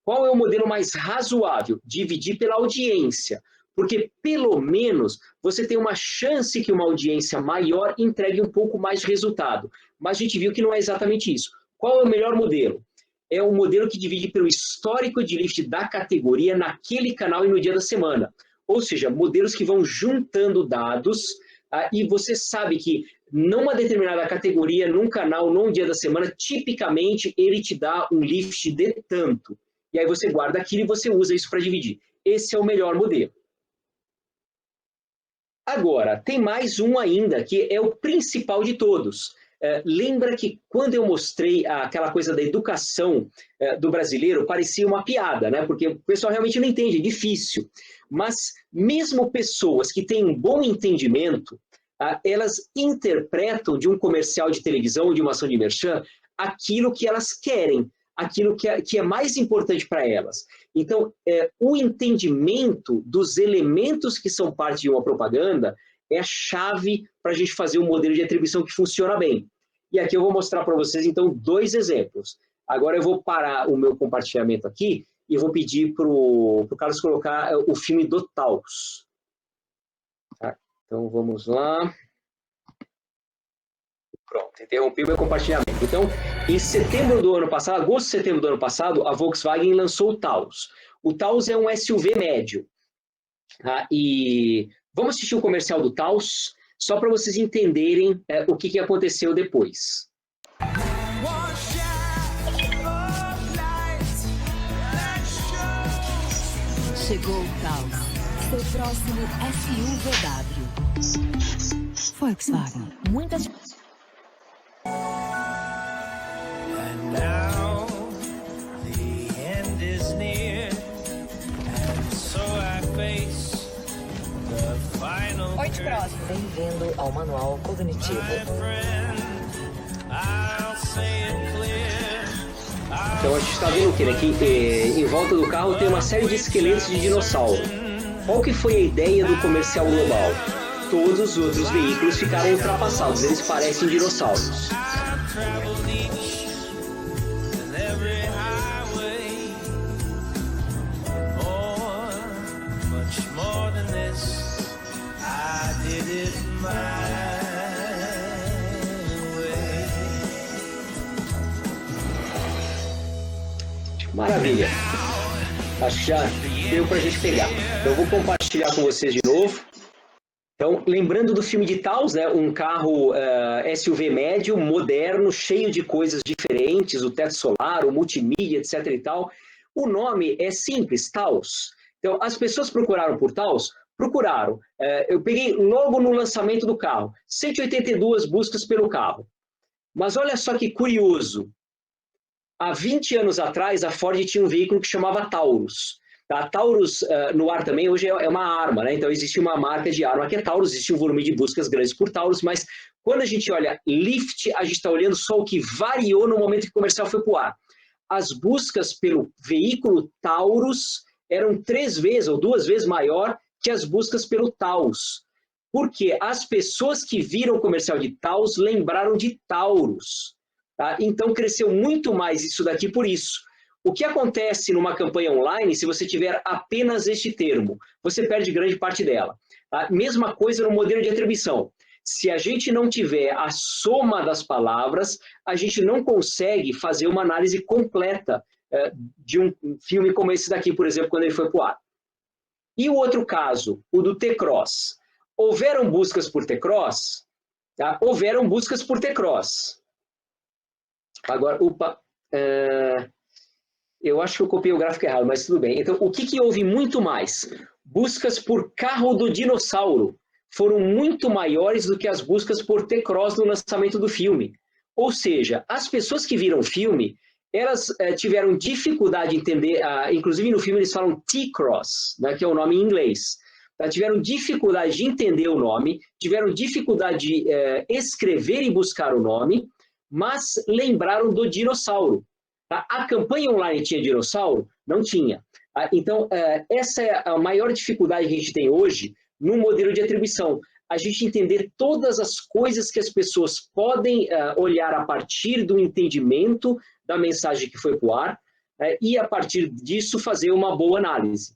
Qual é o modelo mais razoável? Dividir pela audiência. Porque, pelo menos, você tem uma chance que uma audiência maior entregue um pouco mais de resultado. Mas a gente viu que não é exatamente isso. Qual é o melhor modelo? É o modelo que divide pelo histórico de lift da categoria naquele canal e no dia da semana. Ou seja, modelos que vão juntando dados e você sabe que numa determinada categoria, num canal, num dia da semana, tipicamente ele te dá um lift de tanto. E aí você guarda aquilo e você usa isso para dividir. Esse é o melhor modelo. Agora, tem mais um ainda, que é o principal de todos. Lembra que quando eu mostrei aquela coisa da educação do brasileiro, parecia uma piada, né? Porque o pessoal realmente não entende, é difícil. Mas mesmo pessoas que têm um bom entendimento, elas interpretam de um comercial de televisão, de uma ação de merchan, aquilo que elas querem, aquilo que é mais importante para elas. Então, o entendimento dos elementos que são parte de uma propaganda é a chave para a gente fazer um modelo de atribuição que funciona bem. E aqui eu vou mostrar para vocês, então, 2 exemplos. Agora eu vou parar o meu compartilhamento aqui e vou pedir para o Carlos colocar o filme do Taos. Tá? Então, vamos lá. Pronto, interrompi o meu compartilhamento. Então, em setembro do ano passado, agosto e setembro do ano passado, a Volkswagen lançou o Taos. O Taos é um SUV médio. Tá? E vamos assistir o comercial do Taos, só para vocês entenderem o que aconteceu depois. Chegou o Taos, seu próximo SUVW. Volkswagen. Muitas... And now the end is near, and so I face the final. Bem-vindo ao Manual Cognitivo. Então a gente está vendo o quê? Que em volta do carro tem uma série de esqueletos de dinossauro. Qual que foi a ideia do comercial global? Todos os outros veículos ficaram ultrapassados, eles parecem dinossauros. Maravilha. Acho que já deu para a gente pegar. Então eu vou compartilhar com vocês de novo. Então, lembrando do filme de Taos, né, um carro SUV médio, moderno, cheio de coisas diferentes, o teto solar, o multimídia, etc. e tal. O nome é simples, Taos. Então, as pessoas procuraram por Taos? Procuraram. Eu peguei logo no lançamento do carro, 182 buscas pelo carro. Mas olha só que curioso. Há 20 anos atrás, a Ford tinha um veículo que chamava Taurus. A Taurus no ar também hoje é uma arma, né? Então existe uma marca de arma que é Taurus, existe um volume de buscas grandes por Taurus, mas quando a gente olha Lift, a gente está olhando só o que variou no momento que o comercial foi para o ar. As buscas pelo veículo Taurus eram 3 vezes ou 2 vezes maior que as buscas pelo Taos. Porque as pessoas que viram o comercial de Taos lembraram de Taurus. Tá? Então cresceu muito mais isso daqui por isso. O que acontece numa campanha online, se você tiver apenas este termo? Você perde grande parte dela. A mesma coisa no modelo de atribuição. Se a gente não tiver a soma das palavras, a gente não consegue fazer uma análise completa de um filme como esse daqui, por exemplo, quando ele foi para o ar. E o outro caso, o do T-Cross. Houveram buscas por T-Cross? Tá? Houveram buscas por T-Cross. Agora, eu acho que eu copiei o gráfico errado, mas tudo bem. Então, o que houve muito mais? Buscas por carro do dinossauro foram muito maiores do que as buscas por T-Cross no lançamento do filme. Ou seja, as pessoas que viram o filme, elas tiveram dificuldade de entender, inclusive no filme eles falam T-Cross, né, que é o nome em inglês. Tiveram dificuldade de entender o nome, tiveram dificuldade de escrever e buscar o nome, mas lembraram do dinossauro. A campanha online tinha dinossauro? Não tinha. Então, essa é a maior dificuldade que a gente tem hoje no modelo de atribuição. A gente entender todas as coisas que as pessoas podem olhar a partir do entendimento da mensagem que foi para o ar e, a partir disso, fazer uma boa análise.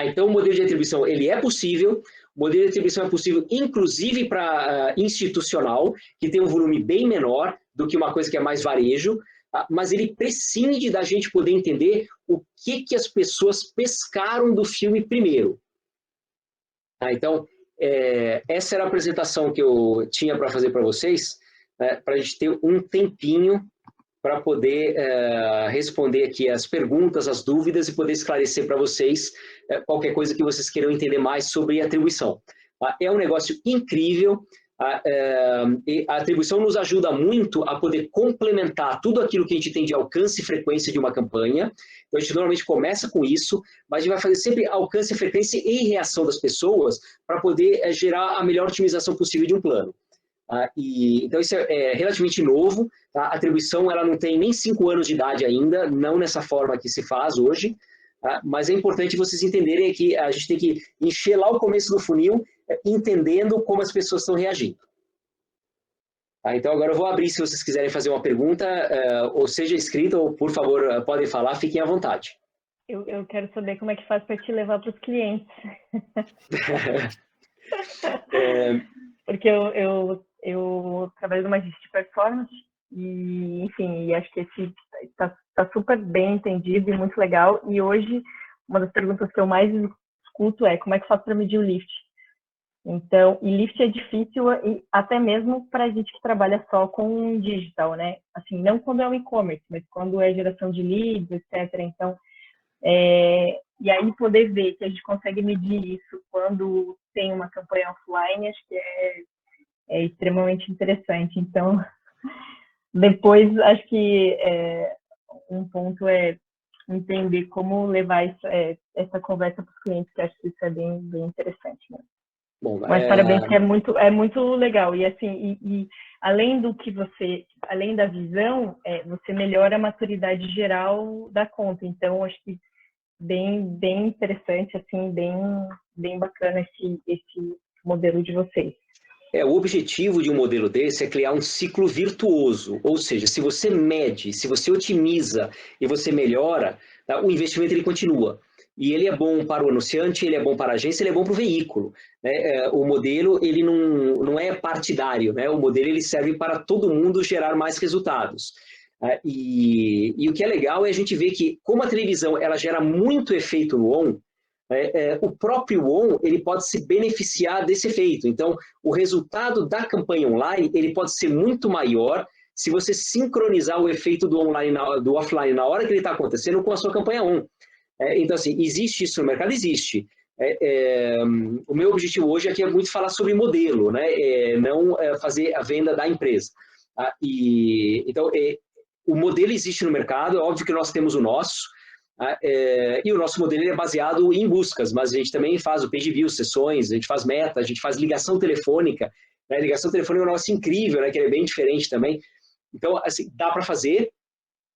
Então, o modelo de atribuição ele é possível. O modelo de atribuição é possível, inclusive, para institucional, que tem um volume bem menor do que uma coisa que é mais varejo, mas ele prescinde da gente poder entender o que as pessoas pescaram do filme primeiro. Então, essa era a apresentação que eu tinha para fazer para vocês, né, para a gente ter um tempinho para poder responder aqui as perguntas, as dúvidas e poder esclarecer para vocês qualquer coisa que vocês queiram entender mais sobre atribuição. É um negócio incrível. E a atribuição nos ajuda muito a poder complementar tudo aquilo que a gente tem de alcance e frequência de uma campanha. Então, a gente normalmente começa com isso, mas a gente vai fazer sempre alcance, frequência e reação das pessoas para poder gerar a melhor otimização possível de um plano. Então, isso é relativamente novo. Tá? A atribuição ela não tem nem 5 anos de idade ainda, não nessa forma que se faz hoje. Mas é importante vocês entenderem que a gente tem que encher lá o começo do funil, entendendo como as pessoas estão reagindo. Então, agora eu vou abrir, se vocês quiserem fazer uma pergunta, ou seja escrita, ou por favor, podem falar, fiquem à vontade. Eu quero saber como é que faz para te levar para os clientes. Porque eu trabalho numa agência de performance e, enfim, acho que esse está super bem entendido e muito legal. E hoje, uma das perguntas que eu mais escuto é como é que faço para medir o lift? Então, e lift é difícil, até mesmo para a gente que trabalha só com digital, né? Assim, não quando é o e-commerce, mas quando é geração de leads, etc. Então, e aí poder ver que a gente consegue medir isso quando tem uma campanha offline, acho que é extremamente interessante. Então, depois, acho que um ponto é entender como levar essa conversa para os clientes, que acho que isso é bem interessante, né? Bom, mas parabéns, que é muito legal. E assim, e além do que além da visão, você melhora a maturidade geral da conta. Então, acho que bem interessante, assim, bem bacana esse modelo de vocês. O objetivo de um modelo desse é criar um ciclo virtuoso, ou seja, se você mede, se você otimiza e você melhora, tá, o investimento ele continua. E ele é bom para o anunciante, ele é bom para a agência, ele é bom para o veículo. Né? O modelo ele não é partidário, né? O modelo ele serve para todo mundo gerar mais resultados. E o que é legal é a gente ver que, como a televisão ela gera muito efeito no on, o próprio on ele pode se beneficiar desse efeito. Então, o resultado da campanha online ele pode ser muito maior se você sincronizar o efeito do offline na hora que ele está acontecendo com a sua campanha on. Então, assim, existe isso no mercado? Existe. O meu objetivo hoje aqui é muito falar sobre modelo, né? Não fazer a venda da empresa. Então, o modelo existe no mercado, é óbvio que nós temos o nosso, e o nosso modelo é baseado em buscas, mas a gente também faz o page view, sessões, a gente faz meta, a gente faz ligação telefônica. Né? Ligação telefônica é um negócio incrível, né? Que é bem diferente também. Então, assim, dá para fazer,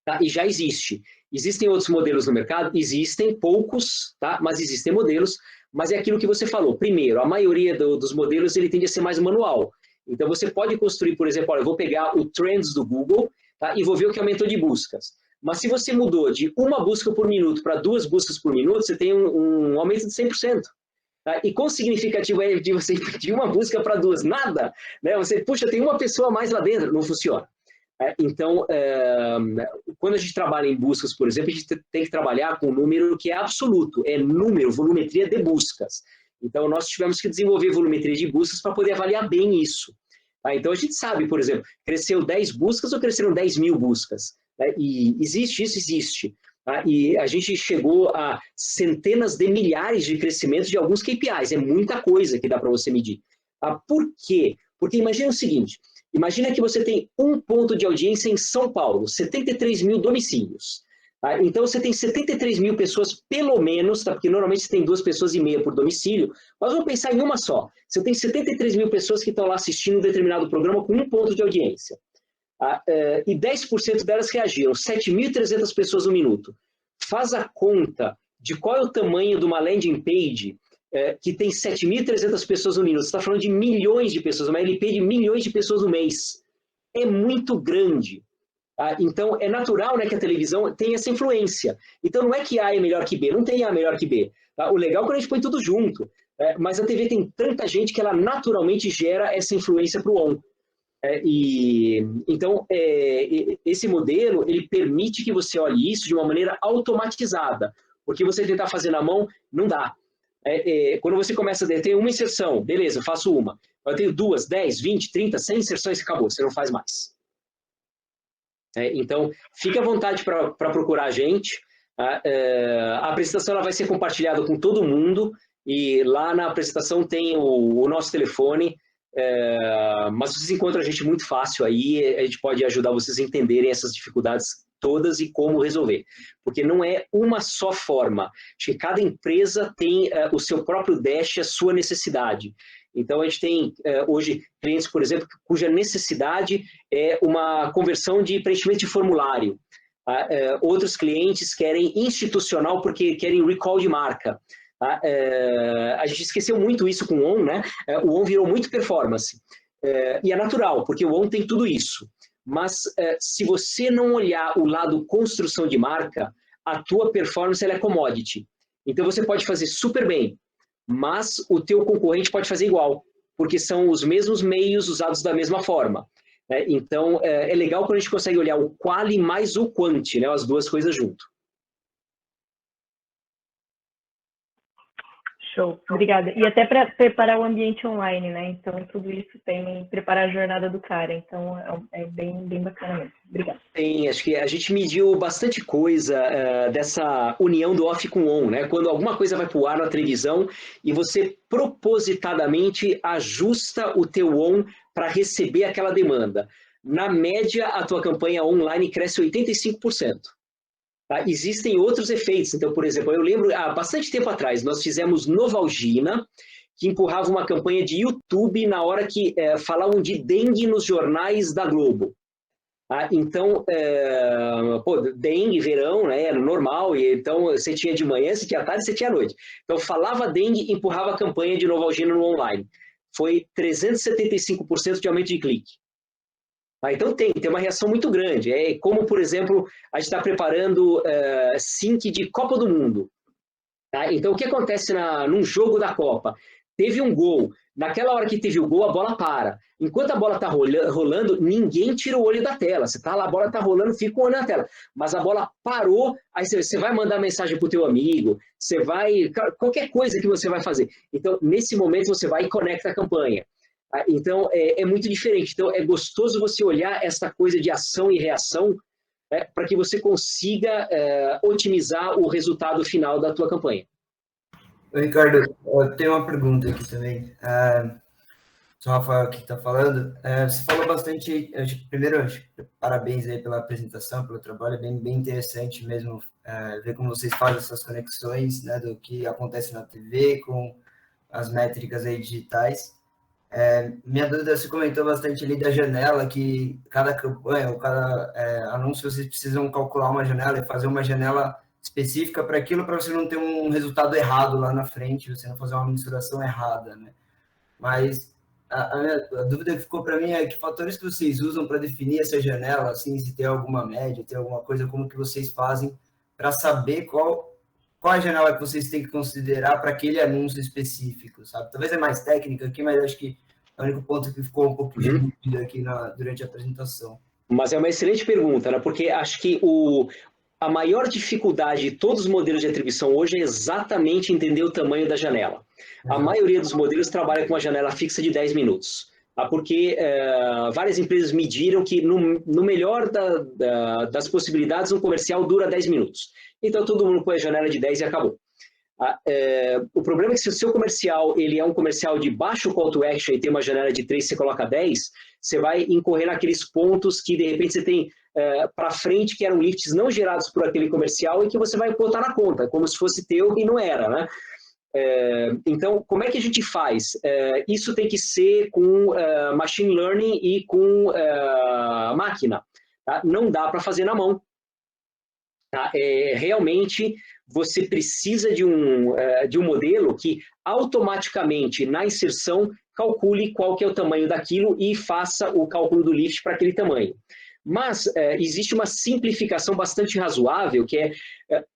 tá? E já existe. Existem outros modelos no mercado? Existem, poucos, tá? Mas existem modelos, mas é aquilo que você falou. Primeiro, a maioria dos modelos ele tende a ser mais manual. Então, você pode construir, por exemplo, olha, eu vou pegar o Trends do Google, tá? E vou ver o que aumentou de buscas. Mas se você mudou de 1 busca por minuto para 2 buscas por minuto, você tem um aumento de 100%. Tá? E quão significativo é de você ir de 1 busca para 2? Nada. Né? Você, puxa, tem uma pessoa a mais lá dentro. Não funciona. Então, quando a gente trabalha em buscas, por exemplo, a gente tem que trabalhar com um número que é absoluto, é número, volumetria de buscas. Então, nós tivemos que desenvolver volumetria de buscas para poder avaliar bem isso. Então, a gente sabe, por exemplo, cresceu 10 buscas ou cresceram 10 mil buscas? E existe isso? Existe. E a gente chegou a centenas de milhares de crescimentos de alguns KPIs, é muita coisa que dá para você medir. Por quê? Porque imagina o seguinte, imagina que você tem um ponto de audiência em São Paulo, 73 mil domicílios. Tá? Então, você tem 73 mil pessoas, pelo menos, tá? Porque normalmente você tem 2,5 pessoas por domicílio, mas vamos pensar em uma só. Você tem 73 mil pessoas que estão lá assistindo um determinado programa com um ponto de audiência. E 10% delas reagiram, 7.300 pessoas no minuto. Faz a conta de qual é o tamanho de uma landing page que tem 7.300 pessoas no minuto. Você está falando de milhões de pessoas, uma LP de milhões de pessoas no mês. É muito grande. Então, é natural, né, que a televisão tenha essa influência. Então, não é que A é melhor que B, não tem A melhor que B. Tá? O legal é quando a gente põe tudo junto. Mas a TV tem tanta gente que ela naturalmente gera essa influência para o on. Então, esse modelo, ele permite que você olhe isso de uma maneira automatizada. Porque você tentar fazer na mão, não dá. Quando você começa a ter uma inserção, beleza, eu faço uma. Eu tenho 2, 10, 20, 30, 100 inserções e acabou, você não faz mais. Então, fique à vontade para procurar a gente. A apresentação ela vai ser compartilhada com todo mundo e lá na apresentação tem o nosso telefone, mas vocês encontram a gente muito fácil aí, a gente pode ajudar vocês a entenderem essas dificuldades todas e como resolver, porque não é uma só forma. Acho que cada empresa tem o seu próprio dash, a sua necessidade. Então, a gente tem hoje clientes, por exemplo, cuja necessidade é uma conversão de preenchimento de formulário. Outros clientes querem institucional porque querem recall de marca. A gente esqueceu muito isso com o ON, né? O ON virou muito performance. E é natural, porque o ON tem tudo isso. Mas se você não olhar o lado construção de marca, a tua performance ela é commodity. Então, você pode fazer super bem, mas o teu concorrente pode fazer igual, porque são os mesmos meios usados da mesma forma. Então, é legal quando a gente consegue olhar o quali mais o quanti, né, as duas coisas junto. Show, obrigada. E até para preparar o ambiente online, né? Então, tudo isso tem preparar a jornada do cara. Então, é bem bacana mesmo. Obrigada. Tem, acho que a gente mediu bastante coisa dessa união do off com o on, né? Quando alguma coisa vai para o ar na televisão e você propositadamente ajusta o teu on para receber aquela demanda. Na média, a tua campanha online cresce 85%. Existem outros efeitos. Então, por exemplo, eu lembro, há bastante tempo atrás, nós fizemos Novalgina, que empurrava uma campanha de YouTube na hora que falavam de dengue nos jornais da Globo. Então, dengue, verão, né, era normal, e então você tinha de manhã, você tinha à tarde, você tinha à noite. Então, falava dengue, empurrava a campanha de Novalgina no online. Foi 375% de aumento de clique. Então tem uma reação muito grande. É como, por exemplo, a gente está preparando sync de Copa do Mundo. Então, o que acontece num jogo da Copa? Teve um gol. Naquela hora que teve o gol, a bola para. Enquanto a bola está rolando, ninguém tira o olho da tela. Você está lá, a bola está rolando, fica o olho na tela. Mas a bola parou, aí você vai mandar mensagem para o teu amigo, você vai... Qualquer coisa que você vai fazer. Então, nesse momento, você vai e conecta a campanha. Então, é muito diferente. Então, é gostoso você olhar essa coisa de ação e reação para que você consiga otimizar o resultado final da tua campanha. Ricardo, eu tenho uma pergunta aqui também. Sou o Rafael que está falando. Você falou bastante, primeiro, parabéns aí pela apresentação, pelo trabalho, é bem interessante mesmo ver como vocês fazem essas conexões, né, do que acontece na TV com as métricas aí digitais. Minha dúvida, você comentou bastante ali da janela, que cada campanha ou cada anúncio vocês precisam calcular uma janela e fazer uma janela específica para aquilo, para você não ter um resultado errado lá na frente, você não fazer uma mensuração errada, né? Mas a dúvida que ficou para mim é que fatores que vocês usam para definir essa janela, assim, se tem alguma média, tem alguma coisa, como que vocês fazem para saber qual a janela que vocês têm que considerar para aquele anúncio específico, sabe? Talvez é mais técnica aqui, mas acho que é o único ponto que ficou um pouco de dúvida aqui durante a apresentação. Mas é uma excelente pergunta, né? Porque acho que a maior dificuldade de todos os modelos de atribuição hoje é exatamente entender o tamanho da janela. A maioria dos modelos trabalha com uma janela fixa de 10 minutos. Porque várias empresas mediram que no melhor das possibilidades, um comercial dura 10 minutos. Então, todo mundo põe a janela de 10 e acabou. O problema é que se o seu comercial ele é um comercial de baixo call to action e tem uma janela de 3, você coloca 10, você vai incorrer naqueles pontos que, de repente, você tem para frente, que eram lifts não gerados por aquele comercial e que você vai botar na conta, como se fosse teu e não era, né? Então, como é que a gente faz? Isso tem que ser com machine learning e com máquina. Tá? Não dá para fazer na mão. Tá? Realmente, você precisa de um modelo que automaticamente, na inserção, calcule qual que é o tamanho daquilo e faça o cálculo do lift para aquele tamanho. Mas existe uma simplificação bastante razoável, que é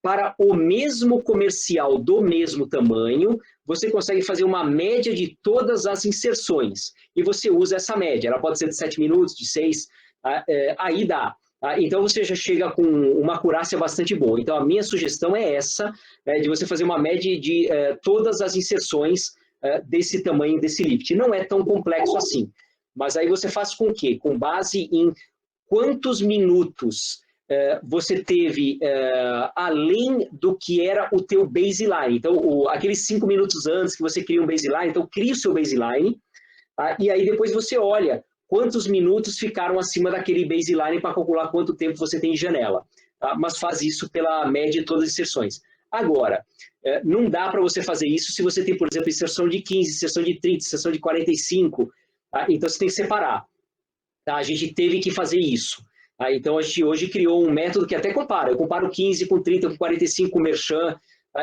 para o mesmo comercial do mesmo tamanho, você consegue fazer uma média de todas as inserções. E você usa essa média. Ela pode ser de 7 minutos, de 6, aí dá. Então você já chega com uma acurácia bastante boa. Então a minha sugestão é essa, de você fazer uma média de todas as inserções desse tamanho desse lift. Não é tão complexo assim, mas aí você faz com o quê? Com base em quantos minutos você teve além do que era o teu baseline. Então, aqueles 5 minutos antes que você cria um baseline, então cria o seu baseline, e aí depois você olha quantos minutos ficaram acima daquele baseline para calcular quanto tempo você tem de janela. Mas faz isso pela média de todas as inserções. Agora, não dá para você fazer isso se você tem, por exemplo, inserção de 15, inserção de 30, inserção de 45, então você tem que separar. A gente teve que fazer isso. Então, a gente hoje criou um método que até compara. Eu comparo 15 com 30, com 45, com merchan,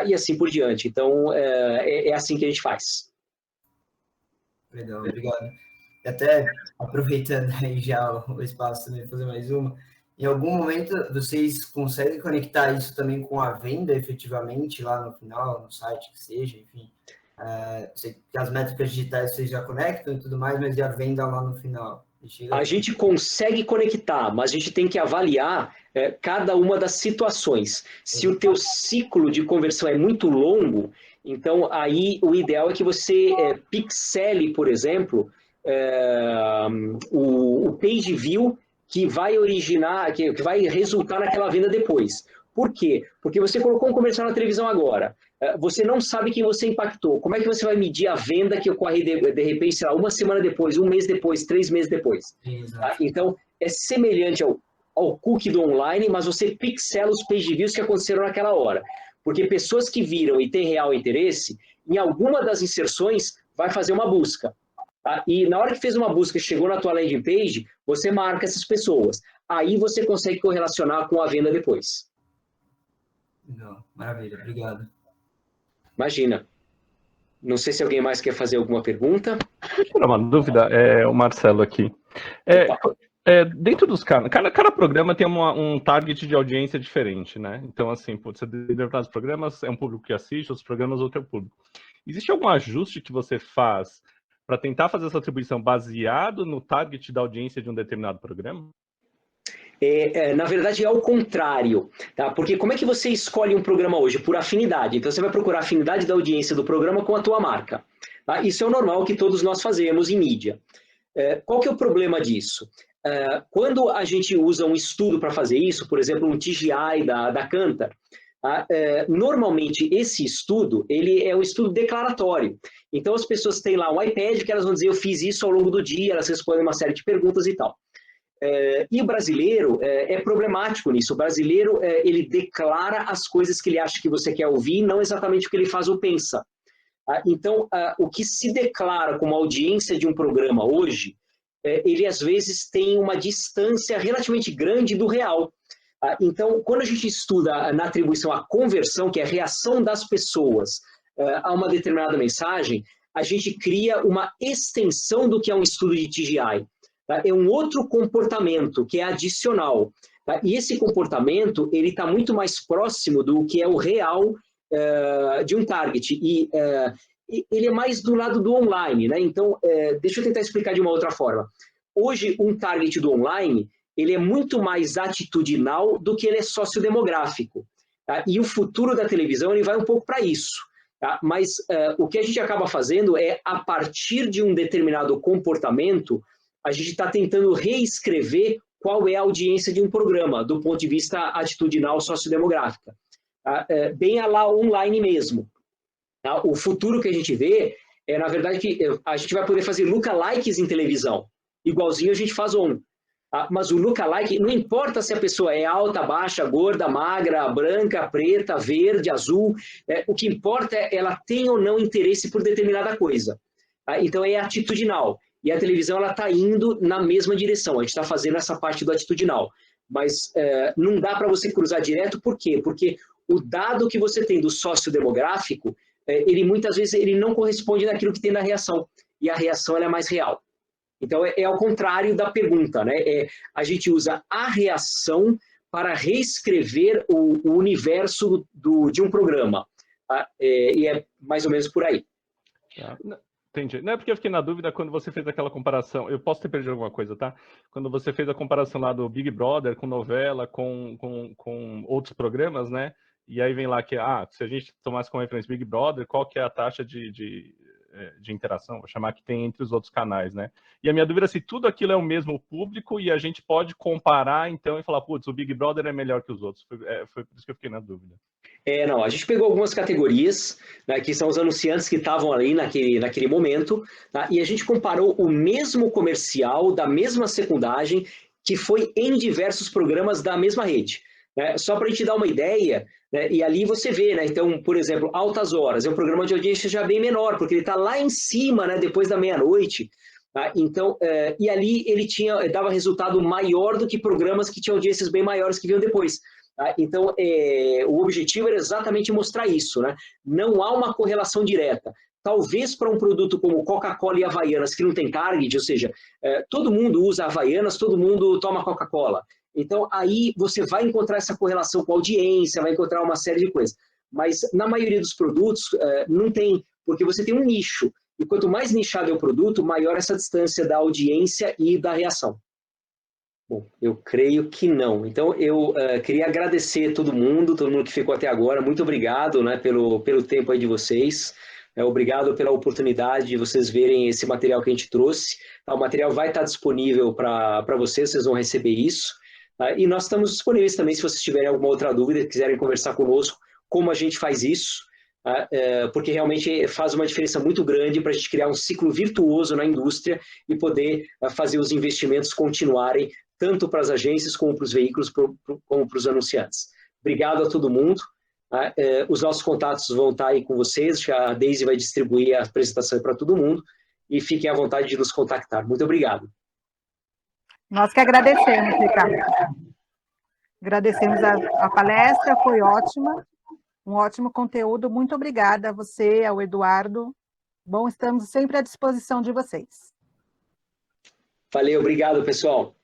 e assim por diante. Então, é assim que a gente faz. Legal, obrigado. E até aproveitando aí já o espaço também, fazer mais uma. Em algum momento, vocês conseguem conectar isso também com a venda, efetivamente, lá no final, no site, que seja, enfim. Sei que as métricas digitais vocês já conectam e tudo mais, mas e a venda lá no final? A gente consegue conectar, mas a gente tem que avaliar cada uma das situações. Se o teu ciclo de conversão é muito longo, então aí o ideal é que você pixele, por exemplo, o page view que vai originar, que vai resultar naquela venda depois. Por quê? Porque você colocou um comercial na televisão agora, você não sabe quem você impactou. Como é que você vai medir a venda que ocorre de repente, sei lá, uma semana depois, um mês depois, 3 meses depois? Então, é semelhante ao cookie do online, mas você pixela os page views que aconteceram naquela hora. Porque pessoas que viram e têm real interesse, em alguma das inserções, vai fazer uma busca. E na hora que fez uma busca e chegou na tua landing page, você marca essas pessoas. Aí você consegue correlacionar com a venda depois. Legal, maravilha, obrigado. Imagina. Não sei se alguém mais quer fazer alguma pergunta. Deixa eu tirar uma dúvida, o Marcelo aqui. Dentro dos cada programa tem um target de audiência diferente, né? Então, assim, você tem determinados programas, é um público que assiste, outros programas, outro é o público. Existe algum ajuste que você faz para tentar fazer essa atribuição baseado no target da audiência de um determinado programa? Na verdade, é ao contrário, tá? Porque como é que você escolhe um programa hoje? Por afinidade. Então, você vai procurar a afinidade da audiência do programa com a tua marca. Tá? Isso é o normal que todos nós fazemos em mídia. Qual que é o problema disso? Quando a gente usa um estudo para fazer isso, por exemplo, um TGI da Kantar, normalmente esse estudo, ele é um estudo declaratório. Então, as pessoas têm lá um iPad que elas vão dizer, eu fiz isso ao longo do dia, elas respondem uma série de perguntas e tal. E o brasileiro é problemático nisso. O brasileiro, ele declara as coisas que ele acha que você quer ouvir, não exatamente o que ele faz ou pensa. Então, o que se declara como audiência de um programa hoje, ele às vezes tem uma distância relativamente grande do real. Então, quando a gente estuda na atribuição a conversão, que é a reação das pessoas a uma determinada mensagem, a gente cria uma extensão do que é um estudo de TGI. É um outro comportamento que é adicional. E esse comportamento ele está muito mais próximo do que é o real de um target. E ele é mais do lado do online, né? Então, deixa eu tentar explicar de uma outra forma. Hoje, um target do online ele é muito mais atitudinal do que ele é sociodemográfico. Tá? E o futuro da televisão ele vai um pouco para isso. Tá? Mas o que a gente acaba fazendo é, a partir de um determinado comportamento, a gente está tentando reescrever qual é a audiência de um programa, do ponto de vista atitudinal sociodemográfica. Tá? Bem a lá online mesmo. Tá? O futuro que a gente vê é, na verdade, que a gente vai poder fazer lookalikes em televisão, igualzinho a gente faz on. Tá? Mas o lookalike, não importa se a pessoa é alta, baixa, gorda, magra, branca, preta, verde, azul, o que importa é ela tem ou não interesse por determinada coisa. Tá? Então é atitudinal. E a televisão ela está indo na mesma direção. A gente está fazendo essa parte do atitudinal. Mas não dá para você cruzar direto. Por quê? Porque o dado que você tem do sociodemográfico, ele muitas vezes ele não corresponde naquilo que tem na reação. E a reação ela é mais real. Então, é ao contrário da pergunta, né? A gente usa a reação para reescrever o universo de um programa. Tá? E é mais ou menos por aí. Entendi. Não é porque eu fiquei na dúvida quando você fez aquela comparação. Eu posso ter perdido alguma coisa, tá? Quando você fez a comparação lá do Big Brother com novela, com outros programas, né? E aí vem lá que, se a gente tomasse como referência Big Brother, qual que é a taxa de interação, vou chamar que tem entre os outros canais, né? E a minha dúvida é se tudo aquilo é o mesmo público e a gente pode comparar, então, e falar, putz, o Big Brother é melhor que os outros. Foi por isso que eu fiquei na dúvida. Não, a gente pegou algumas categorias, né, que são os anunciantes que estavam ali naquele momento, tá? E a gente comparou o mesmo comercial da mesma secundagem que foi em diversos programas da mesma rede. Né? Só para a gente dar uma ideia, né, e ali você vê, né, então, por exemplo, Altas Horas, é um programa de audiência já bem menor, porque ele está lá em cima, né, depois da meia-noite, tá? Então, e ali ele dava resultado maior do que programas que tinham audiências bem maiores que vinham depois. Então, o objetivo era exatamente mostrar isso, né? Não há uma correlação direta. Talvez para um produto como Coca-Cola e Havaianas, que não tem target, ou seja, todo mundo usa Havaianas, todo mundo toma Coca-Cola. Então, aí você vai encontrar essa correlação com a audiência, vai encontrar uma série de coisas. Mas, na maioria dos produtos, não tem, porque você tem um nicho. E quanto mais nichado é o produto, maior essa distância da audiência e da reação. Bom, eu creio que não. Então, eu queria agradecer todo mundo que ficou até agora. Muito obrigado, né, pelo tempo aí de vocês. Obrigado pela oportunidade de vocês verem esse material que a gente trouxe. O material vai estar disponível para vocês vão receber isso. E nós estamos disponíveis também, se vocês tiverem alguma outra dúvida, quiserem conversar conosco, como a gente faz isso, porque realmente faz uma diferença muito grande para a gente criar um ciclo virtuoso na indústria e poder fazer os investimentos continuarem tanto para as agências, como para os veículos, como para os anunciantes. Obrigado a todo mundo. Os nossos contatos vão estar aí com vocês, a Daisy vai distribuir a apresentação para todo mundo, e fiquem à vontade de nos contactar. Muito obrigado. Nós que agradecemos, Ricardo. Agradecemos a palestra, foi ótima, um ótimo conteúdo. Muito obrigada a você, ao Eduardo. Bom, estamos sempre à disposição de vocês. Valeu, obrigado, pessoal.